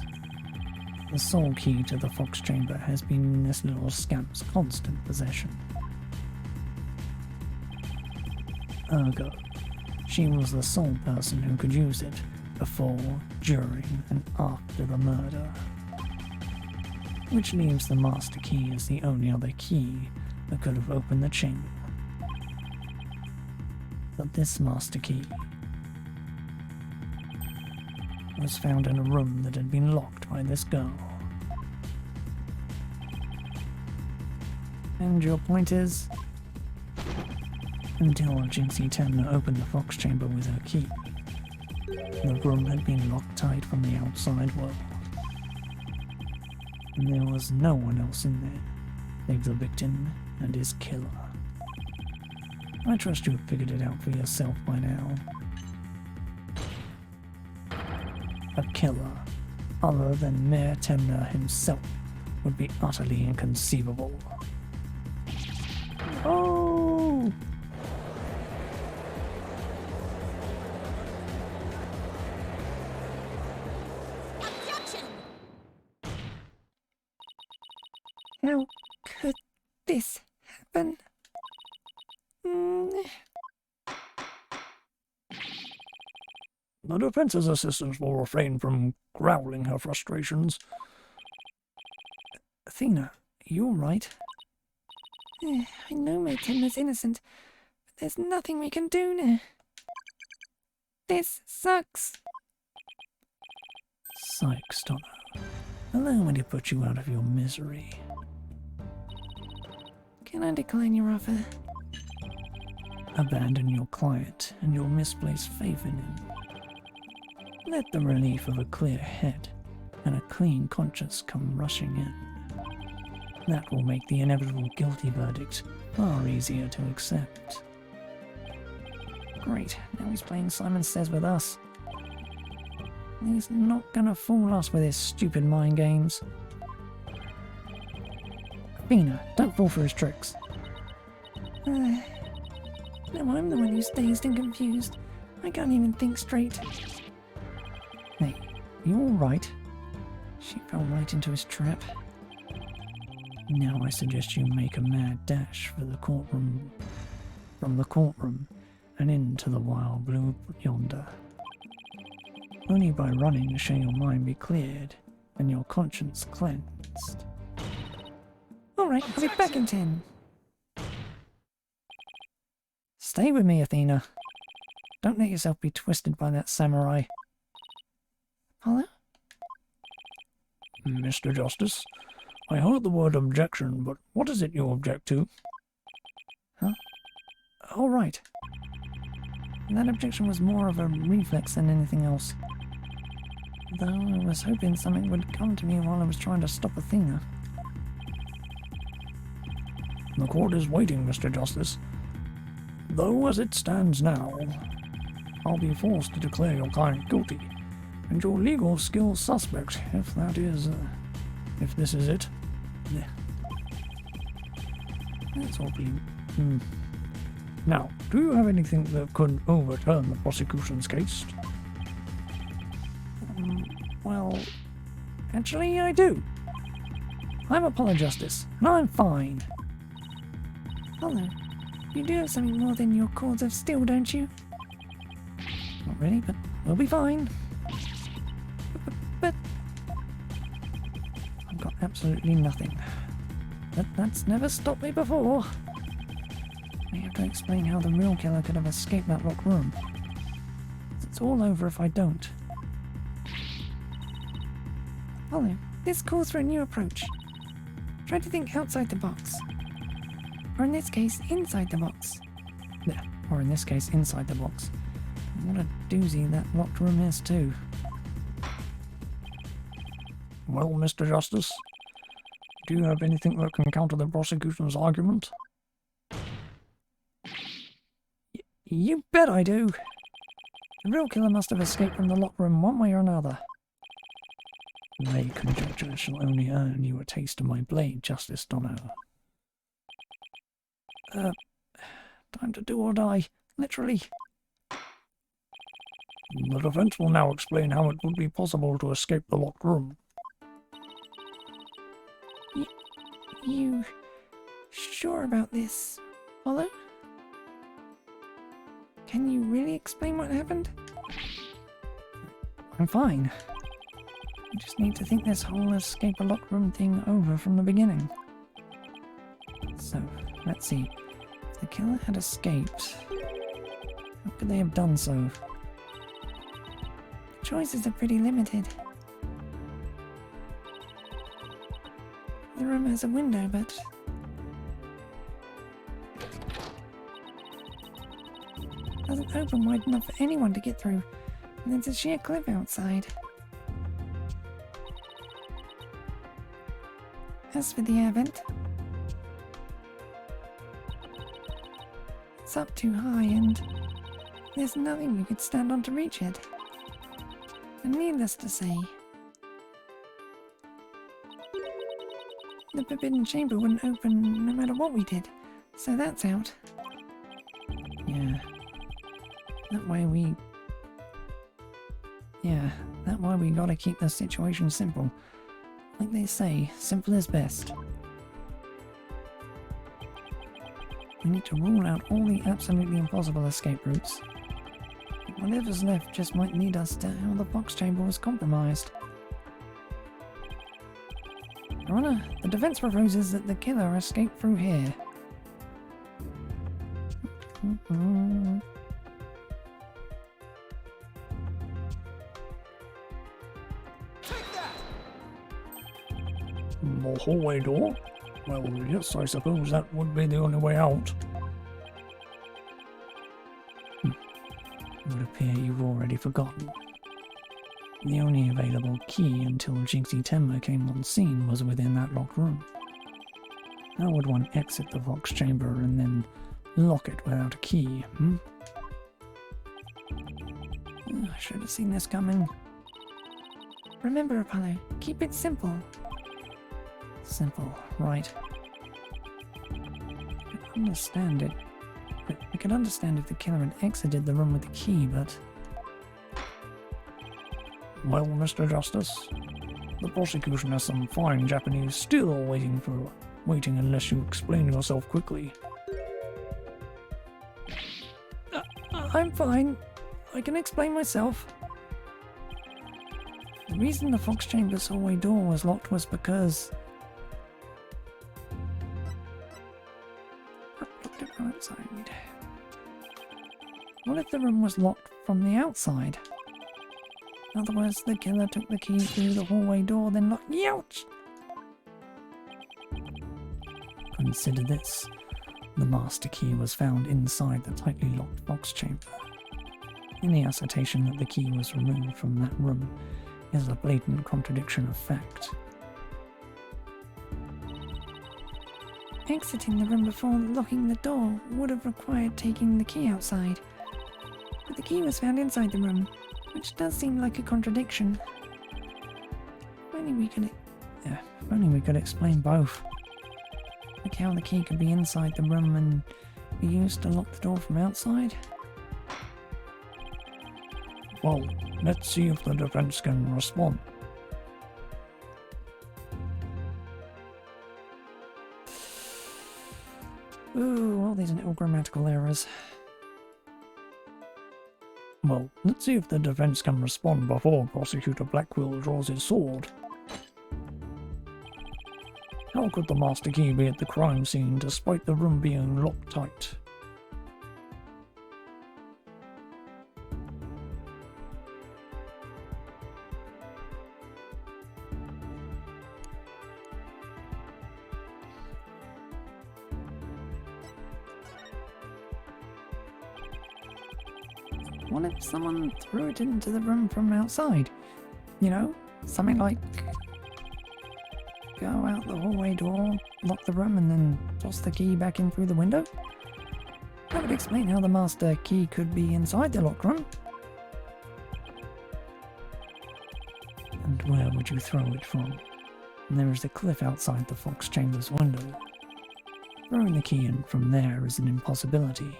The sole key to the Fox Chamber has been in this little scamp's constant possession. Ergo, she was the sole person who could use it before, during, and after the murder. Which leaves the master key as the only other key that could have opened the chamber. But this master key was found in a room that had been locked by this girl. And your point is? Until Jinxie Temna opened the fox chamber with her key, the room had been locked tight from the outside world. And there was no one else in there, save the victim and his killer. I trust you have figured it out for yourself by now. A killer, other than Mayor Temna himself, would be utterly inconceivable. Oh! How could this happen? The defense's assistants will refrain from growling her frustrations. Athena, you alright? I know my Timna's innocent, but there's nothing we can do now. This sucks. Sykes, Donna. Allow me to put you out of your misery. Can I decline your offer? Abandon your client and your misplaced faith in him. Let the relief of a clear head and a clean conscience come rushing in. That will make the inevitable guilty verdict far easier to accept. Great, now he's playing Simon Says with us. He's not gonna fool us with his stupid mind games. Athena, don't fall for his tricks. Now I'm the one who's dazed and confused. I can't even think straight. Hey, you alright? She fell right into his trap. Now I suggest you make a mad dash for the courtroom, from the courtroom and into the wild blue yonder. Only by running shall your mind be cleared and your conscience cleansed. Alright, I'll be back in 10. Stay with me, Athena. Don't let yourself be twisted by that samurai. Apollo? Mr. Justice, I heard the word objection, but what is it you object to? Huh? All right. That objection was more of a reflex than anything else. Though I was hoping something would come to me while I was trying to stop Athena. The court is waiting, Mr. Justice. Though, as it stands now, I'll be forced to declare your client guilty, and your legal skills suspect, if that is, if this is it. Yeah. That's all be... Now, do you have anything that could overturn the prosecution's case? Well, actually I do. I'm Apollo Justice, and I'm fine. Apollo, you do have something more than your cords of steel, don't you? Not really, but we'll be fine. But... I've got absolutely nothing. But that's never stopped me before. I have to explain how the real killer could have escaped that locked room. It's all over if I don't. Apollo, this calls for a new approach. Try to think outside the box. Or in this case, inside the box. Yeah, or in this case, inside the box. And what a doozy that locked room is too. Well, Mr. Justice, do you have anything that can counter the prosecution's argument? You bet I do. The real killer must have escaped from the locked room one way or another. Vague conjecture shall only earn you a taste of my blade, Justice Dono. Time to do or die, literally. The defense will now explain how it would be possible to escape the locked room. You sure about this, Apollo? Can you really explain what happened? I'm fine. I just need to think this whole escape a locked room thing over from the beginning. So, let's see. If the killer had escaped, how could they have done so? Choices are pretty limited. The room has a window, but doesn't open wide enough for anyone to get through, and there's a sheer cliff outside. As for the air vent, it's up too high and there's nothing you could stand on to reach it. And needless to say, the forbidden chamber wouldn't open no matter what we did, so that's out. Yeah. That way we gotta keep the situation simple. Like they say, simple is best. We need to rule out all the absolutely impossible escape routes. Whatever's left just might lead us to how the box chamber was compromised. Your Honor, the defense proposes that the killer escaped through here. The hallway door? Well, yes, I suppose that would be the only way out. It would appear you've already forgotten. The only available key until Jinxie Tenma came on scene was within that locked room. How would one exit the Vox chamber and then lock it without a key, I should have seen this coming. Remember, Apollo, keep it simple. Simple, right. I could understand it. I could understand if the killer had exited the room with the key, but... Well, Mr. Justice, the prosecution has some fine Japanese still waiting unless you explain yourself quickly. I'm fine. I can explain myself. The reason the Fox Chamber's hallway door was locked was because... locked it from outside. What if the room was locked from the outside? In other words, the killer took the key through the hallway door, then locked... Ouch! Consider this. The master key was found inside the tightly locked box chamber. Any assertion that the key was removed from that room is a blatant contradiction of fact. Exiting the room before locking the door would have required taking the key outside. But the key was found inside the room, which does seem like a contradiction. If only we could explain both. Like how the key could be inside the room and be used to lock the door from outside. Well, let's see if the defense can respond. Ooh, all these little grammatical errors. Well, let's see if the defense can respond before Prosecutor Blackwell draws his sword. How could the master key be at the crime scene despite the room being locked tight? What if someone threw it into the room from outside? You know, something like go out the hallway door, lock the room, and then toss the key back in through the window? That would explain how the master key could be inside the locked room. And where would you throw it from? And there is the cliff outside the Fox Chamber's window. Throwing the key in from there is an impossibility.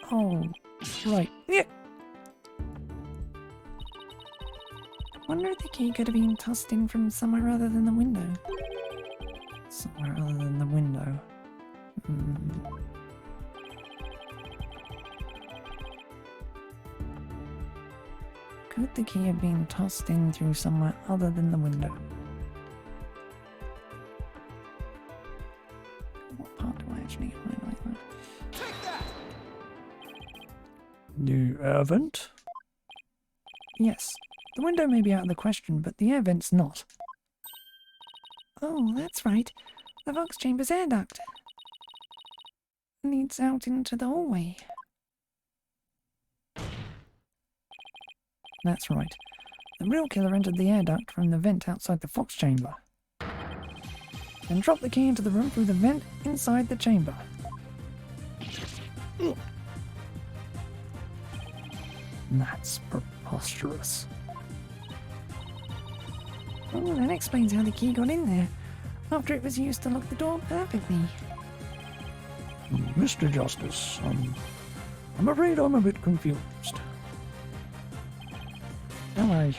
Oh, right. Yeah. Wonder if the key could have been tossed in from somewhere other than the window. Somewhere other than the window. the key had been tossed in through somewhere other than the window. What part do I actually highlight that? The air vent? Yes, the window may be out of the question, but the air vent's not. Oh, that's right. The Vox Chamber's air duct leads out into the hallway. That's right. The real killer entered the air duct from the vent outside the Fox Chamber, and dropped the key into the room through the vent inside the chamber. That's preposterous. Oh, that explains how the key got in there, after it was used to lock the door perfectly. Mr. Justice, I'm afraid I'm a bit confused. Don't worry.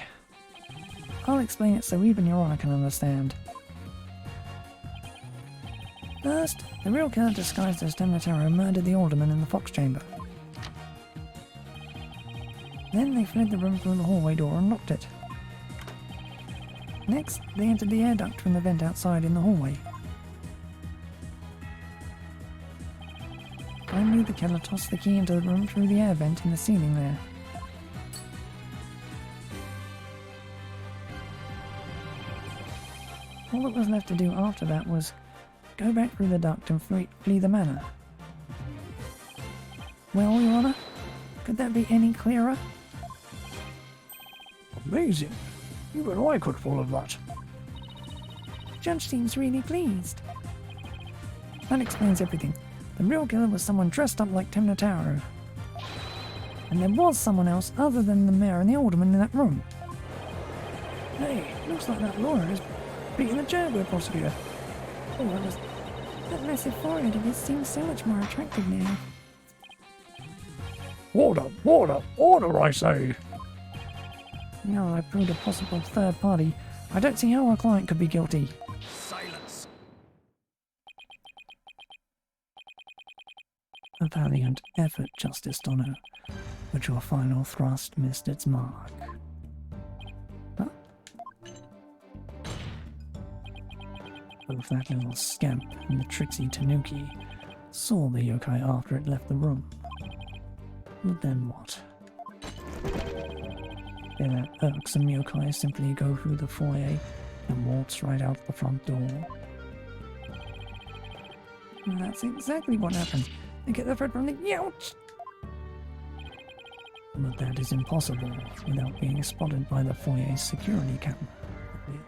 I'll explain it so even Your Honor can understand. First, the real killer disguised as Temnotaro murdered the Alderman in the Fox Chamber. Then they fled the room through the hallway door and locked it. Next, they entered the air duct from the vent outside in the hallway. Finally, the killer tossed the key into the room through the air vent in the ceiling there. All that was left to do after that was go back through the duct and flee the manor. Well, Your Honor, could that be any clearer? Amazing. Even I could follow that. The judge seems really pleased. That explains everything. The real killer was someone dressed up like Temnotaro. And there was someone else other than the mayor and the alderman in that room. Hey, looks like that lawyer is beating the jailbird prosecutor. Oh, that massive forehead of his seems so much more attractive now. Order, I say. Now that I've proved a possible third party, I don't see how our client could be guilty. Silence. A valiant effort, Justice Donner, but your final thrust missed its mark. Huh? Both that little scamp and the tricksy Tanuki saw the yokai after it left the room. But then what? Did that irksome yokai simply go through the foyer and waltz right out the front door? Well, that's exactly what happened. They get the thread from the youch! But that is impossible without being spotted by the foyer's security camera.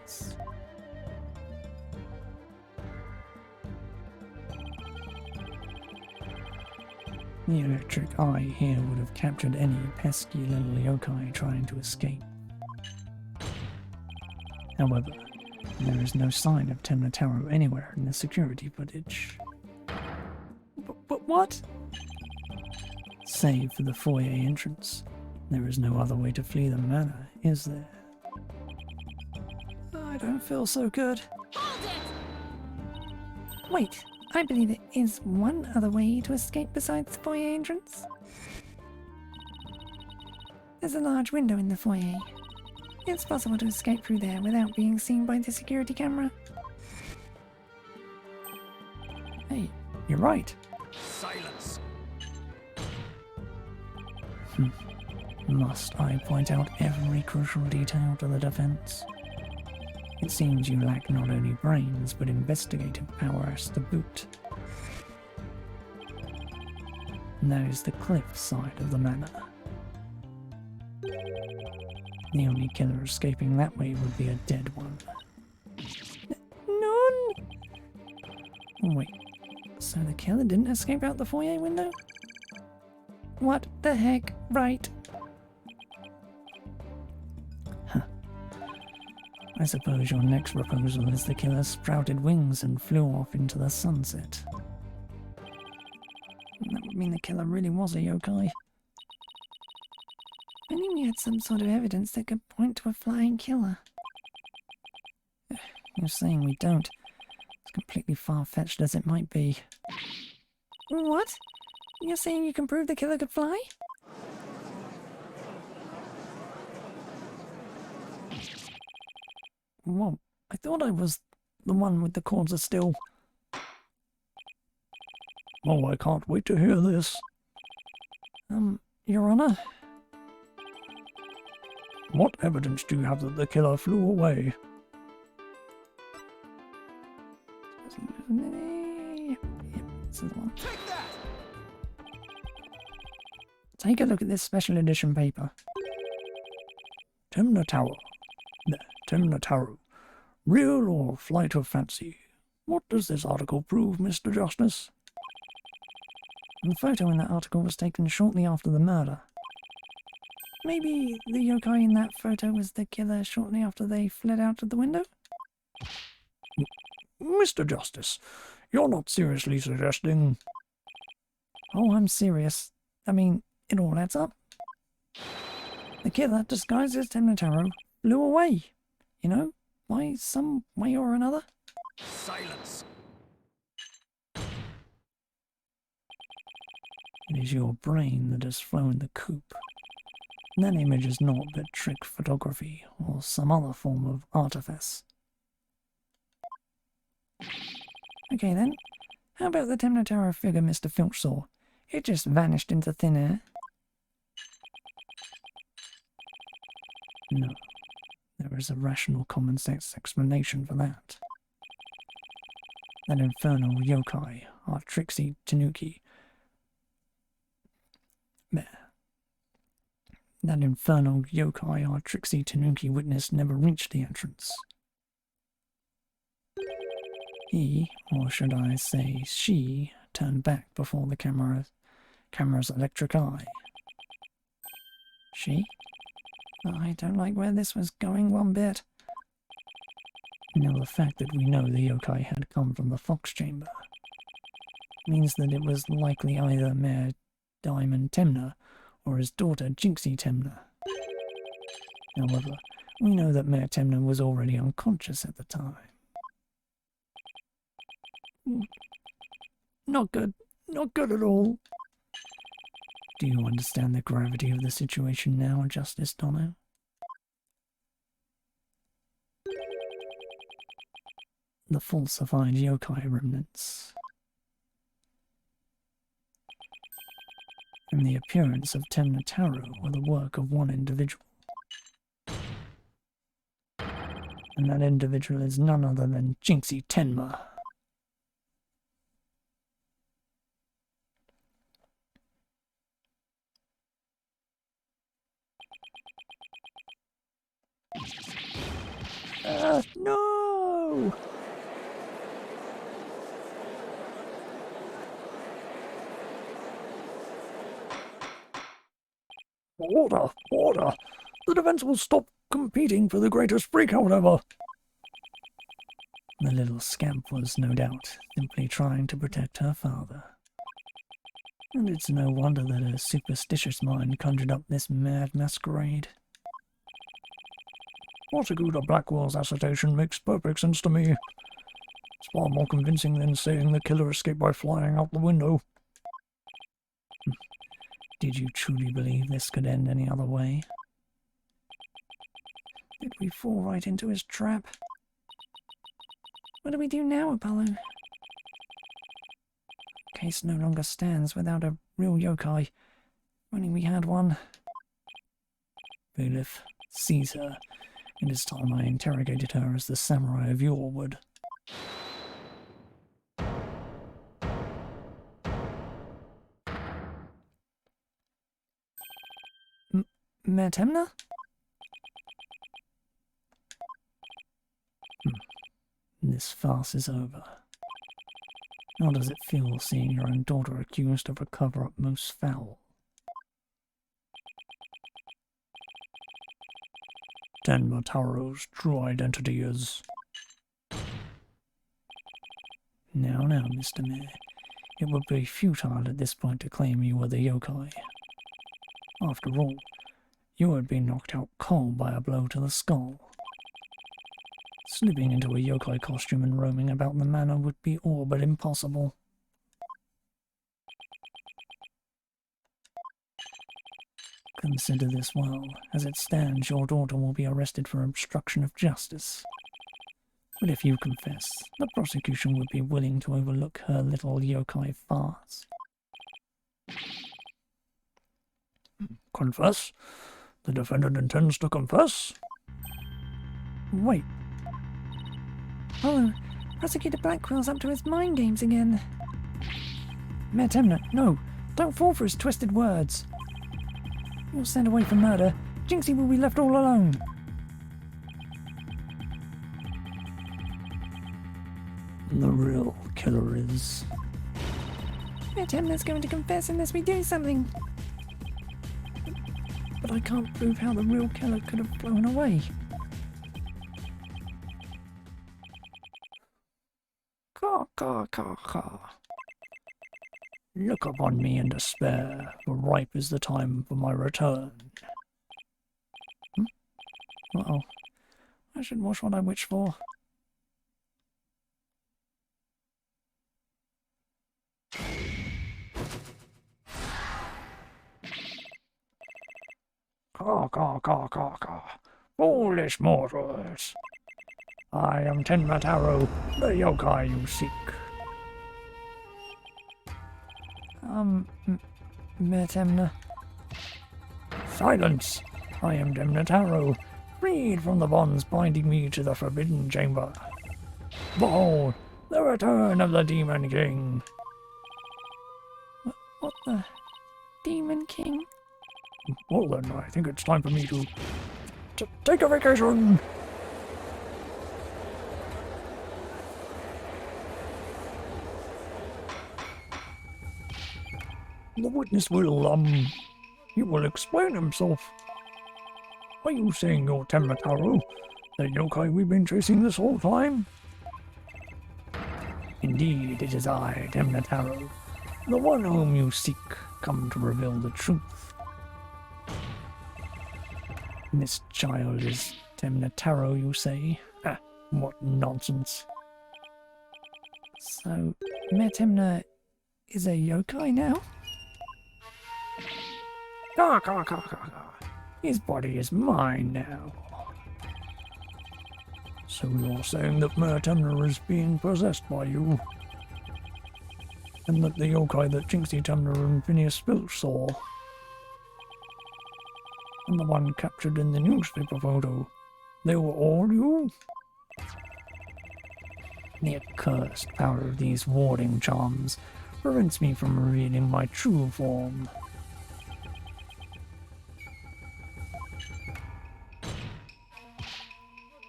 It's... The electric eye here would have captured any pesky little yokai trying to escape. However, there is no sign of Temnotaro anywhere in the security footage. But what? Save for the foyer entrance, there is no other way to flee the manor, is there? I don't feel so good. Wait, I believe there is one other way to escape besides the foyer entrance. There's a large window in the foyer. It's possible to escape through there without being seen by the security camera. Hey, you're right. Silence. Must I point out every crucial detail to the defense? It seems you lack not only brains, but investigative prowess to boot. And that is the cliff side of the manor. The only killer escaping that way would be a dead one. None! Wait, so the killer didn't escape out the foyer window? What the heck, Wright? I suppose your next proposal is the killer sprouted wings and flew off into the sunset. That would mean the killer really was a yokai. I knew we had some sort of evidence that could point to a flying killer. You're saying we don't. As completely far-fetched as it might be. What? You're saying you can prove the killer could fly? Well, I thought I was the one with the cords of steel. Oh, I can't wait to hear this. Your Honor? What evidence do you have that the killer flew away? Yep, this is the one. Take a look at this special edition paper. Temna Tower. Temna Tower. Real or flight of fancy? What does this article prove, Mr. Justice? The photo in that article was taken shortly after the murder. Maybe the yokai in that photo was the killer shortly after they fled out of the window? Mr. Justice, you're not seriously suggesting... Oh, I'm serious. I mean, it all adds up. The killer, disguised as Temnotaro, flew away. You know, by some way or another. Silence! It is your brain that has flown the coop. That image is not but trick photography or some other form of artifice. Okay then, how about the Temnotaro figure Mr. Filch saw? It just vanished into thin air. No, there is a rational common sense explanation for that. That infernal yokai, our Trixie Tanuki. That infernal yokai our Trixie Tanuki witness never reached the entrance. He, or should I say she, turned back before the camera's electric eye. She? I don't like where this was going one bit. Now the fact that we know the yokai had come from the Fox Chamber means that it was likely either Mayor Diamond Temna or his daughter Jinxie Temna. However, we know that Mayor Temna was already unconscious at the time. Not good. Not good at all. Do you understand the gravity of the situation now, Justice Dono? The falsified yokai remnants and the appearance of Temnotaro were the work of one individual. And that individual is none other than Jinxie Tenma. No! Order! Order! The defense will stop competing for the greatest breakout ever! The little scamp was, no doubt, simply trying to protect her father. And it's no wonder that her superstitious mind conjured up this mad masquerade. Prosecutor Blackwell's assertion makes perfect sense to me. It's far more convincing than saying the killer escaped by flying out the window. Did you truly believe this could end any other way? Did we fall right into his trap? What do we do now, Apollo? Case no longer stands without a real yokai. If only we had one. Bailiff, seize her. It is time I interrogated her as the samurai of yore would. Mayor Temna? This farce is over. How does it feel seeing your own daughter accused of a cover-up most foul? Tenma Taro's true identity is... Now, Mr. Mayor, it would be futile at this point to claim you were the yokai. After all, you had been knocked out cold by a blow to the skull. Slipping into a yokai costume and roaming about the manor would be all but impossible. Consider this well. As it stands, your daughter will be arrested for obstruction of justice. But if you confess, the prosecution would be willing to overlook her little yokai farce. Confess? The defendant intends to confess? Wait, Oh, Prosecutor Blackwell's up to his mind games again. Mayor Temner, no, don't fall for his twisted words. You're sent away for murder. Jinxie will be left all alone. The real killer is... Mayor Temner's going to confess unless we do something. But I can't prove how the real killer could have flown away. Caw, caw, caw, caw. Look upon me in despair, for ripe is the time for my return. Uh-oh. I should watch what I wish for. Caw, caw, caw, caw, caw. Foolish mortals. I am Tenmataro, the yokai you seek. Mayor Temner. Silence! I am Tenmataro, freed from the bonds binding me to the Forbidden Chamber. Behold, the return of the Demon King. What the? Demon King. Well then, I think it's time for me to take a vacation! The witness will, he will explain himself. Are you saying you're Tenmataro, the yokai we've been chasing this whole time? Indeed, it is I, Tenmataro, the one whom you seek, come to reveal the truth. This child is Temnataro, you say? Ah, what nonsense. So, Mayor Temner is a yokai now? Caw, caw, caw, caw, caw. His body is mine now. So you're saying that Mayor Temner is being possessed by you? And that the yokai that Jinxie Temner and Phineas Filch saw, and the one captured in the newspaper photo, they were all you? The accursed power of these warding charms prevents me from revealing my true form.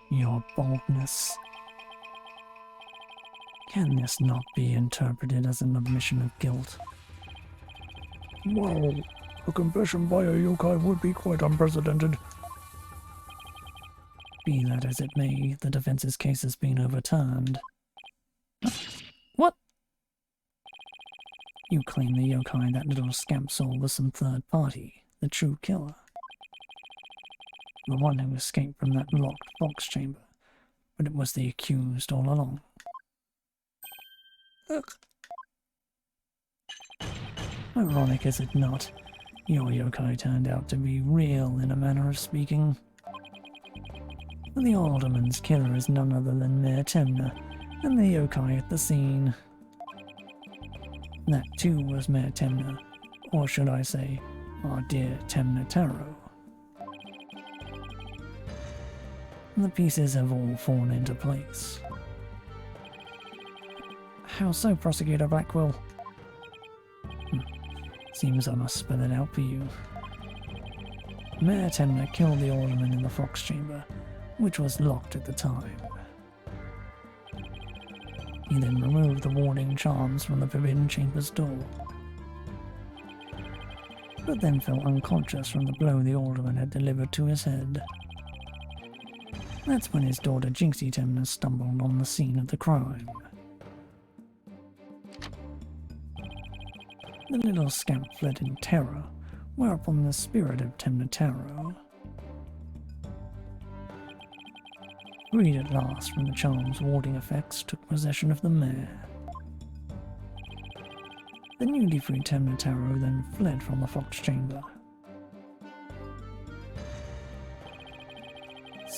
Your boldness. Can this not be interpreted as an admission of guilt? Well, a confession by a yokai would be quite unprecedented. Be that as it may, the defense's case has been overturned. What? You claim the yokai that little scamp saw was some third party, the true killer. The one who escaped from that locked box chamber, but it was the accused all along. Ugh. Ironic, is it not? Your yokai turned out to be real in a manner of speaking. But the alderman's killer is none other than Mayor Temner, and the yokai at the scene. That too was Mayor Temner, or should I say, our dear Temnataro. The pieces have all fallen into place. How so, Prosecutor Blackwell? Seems I must spell it out for you. Mayor Temner killed the alderman in the Fox Chamber, which was locked at the time. He then removed the warding charms from the Forbidden Chamber's door, but then fell unconscious from the blow the alderman had delivered to his head. That's when his daughter Jinxie Temner stumbled on the scene of the crime. The little scamp fled in terror, whereupon the spirit of Temnataro, freed at last from the charm's warding effects, took possession of the mare. The newly freed Temnataro then fled from the Fox Chamber.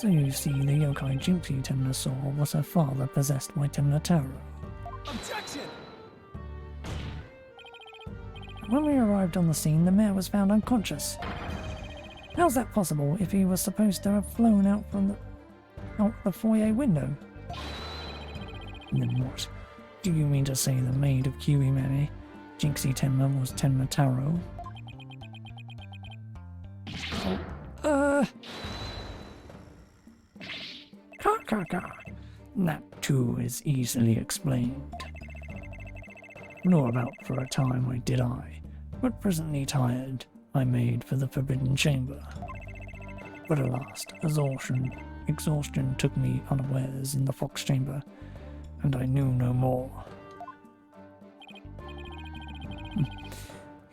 So you see, the yokai Jinxie Temna saw was her father possessed by Temna Taro. Objection! When we arrived on the scene, the mayor was found unconscious. How's that possible if he was supposed to have flown out the foyer window? Then what? Do you mean to say the maid of Kiwimere, Jinxie Temna, was Temna Taro? That too is easily explained. Nor about for a time did I, but presently tired, I made for the Forbidden Chamber. But alas, exhaustion took me unawares in the Fox Chamber, and I knew no more.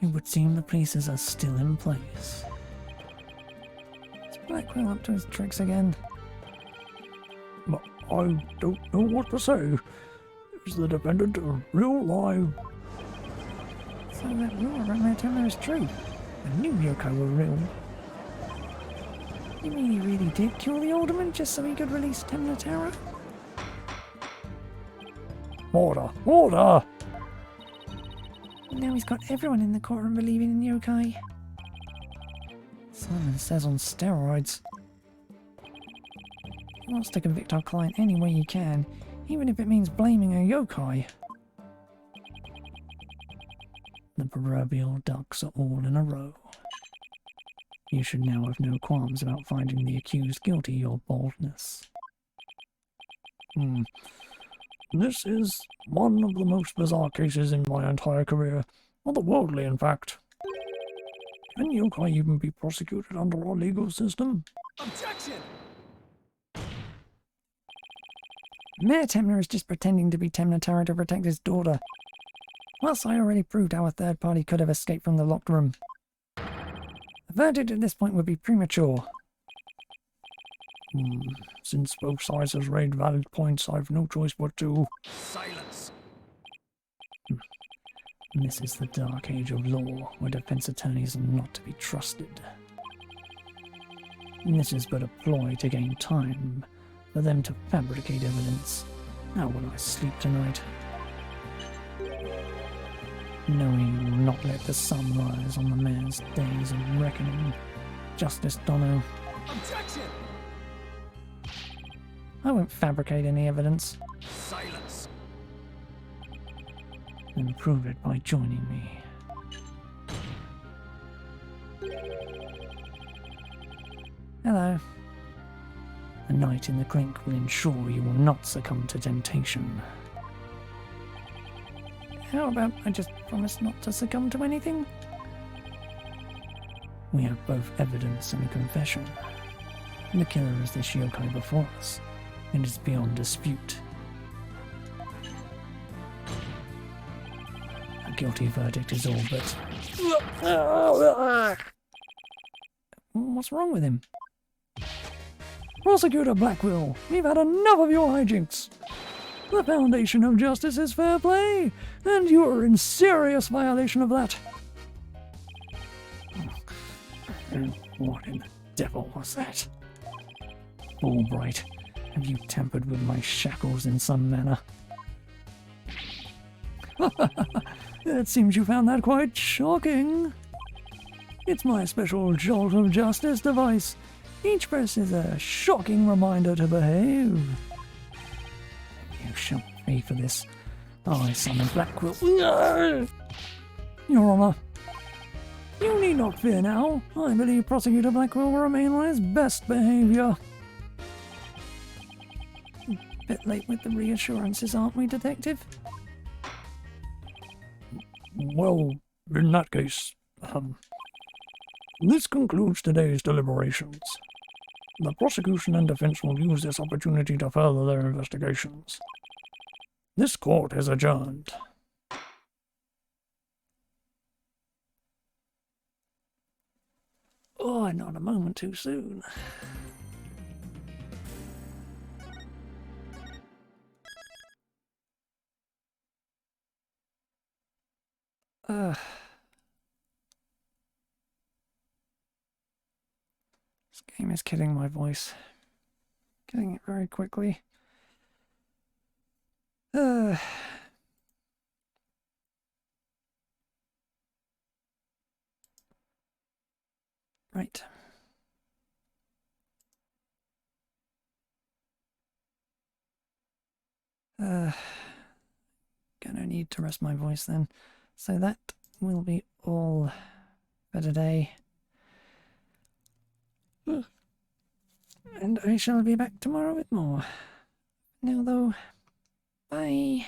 It would seem the pieces are still in place. Is Blackwell up to his tricks again? But I don't know what to say. Is the defendant a real live? So that rumor about my Temna is true. I knew yokai were real. You mean he really did kill the alderman just so he could release Temna Taro? Order! Order! Now he's got everyone in the courtroom believing in yokai. Simon says on steroids. He wants to convict our client any way he can, even if it means blaming a yokai. The proverbial ducks are all in a row. You should now have no qualms about finding the accused guilty, your boldness. This is one of the most bizarre cases in my entire career. Otherworldly, in fact. Can yokai even be prosecuted under our legal system? Objection! Mayor Temna is just pretending to be Temna Taro to protect his daughter. Whilst I already proved how a third party could have escaped from the locked room. A verdict at this point would be premature. Since both sides has raised valid points, I've no choice but to... Silence! This is the dark age of law, where defense attorneys are not to be trusted. This is but a ploy to gain time, for them to fabricate evidence. How will I sleep tonight? Knowing you will not let the sun rise on the mayor's days of reckoning. Justice Dono. Objection! I won't fabricate any evidence. Silence! Then prove it by joining me. Hello. A night in the clink will ensure you will not succumb to temptation. How about I just promise not to succumb to anything? We have both evidence and a confession. The killer is this yokai before us, and it's beyond dispute. A guilty verdict is all but... What's wrong with him? Prosecutor Blackwell, we've had enough of your hijinks. The foundation of justice is fair play, and you are in serious violation of that. What in the devil was that? Wright, have you tampered with my shackles in some manner? It seems you found that quite shocking. It's my special jolt of justice device. Each press is a shocking reminder to behave. You shall pay for this. I summon Blackwell. Your Honour, you need not fear now. I believe Prosecutor Blackwell will remain on his best behaviour. Bit late with the reassurances, aren't we, Detective? Well, in that case, this concludes today's deliberations. The prosecution and defence will use this opportunity to further their investigations. This court is adjourned. Oh, not a moment too soon. This game is killing my voice. Getting it very quickly. Right. Gonna need to rest my voice then. So that will be all for today. And I shall be back tomorrow with more. Now though, bye.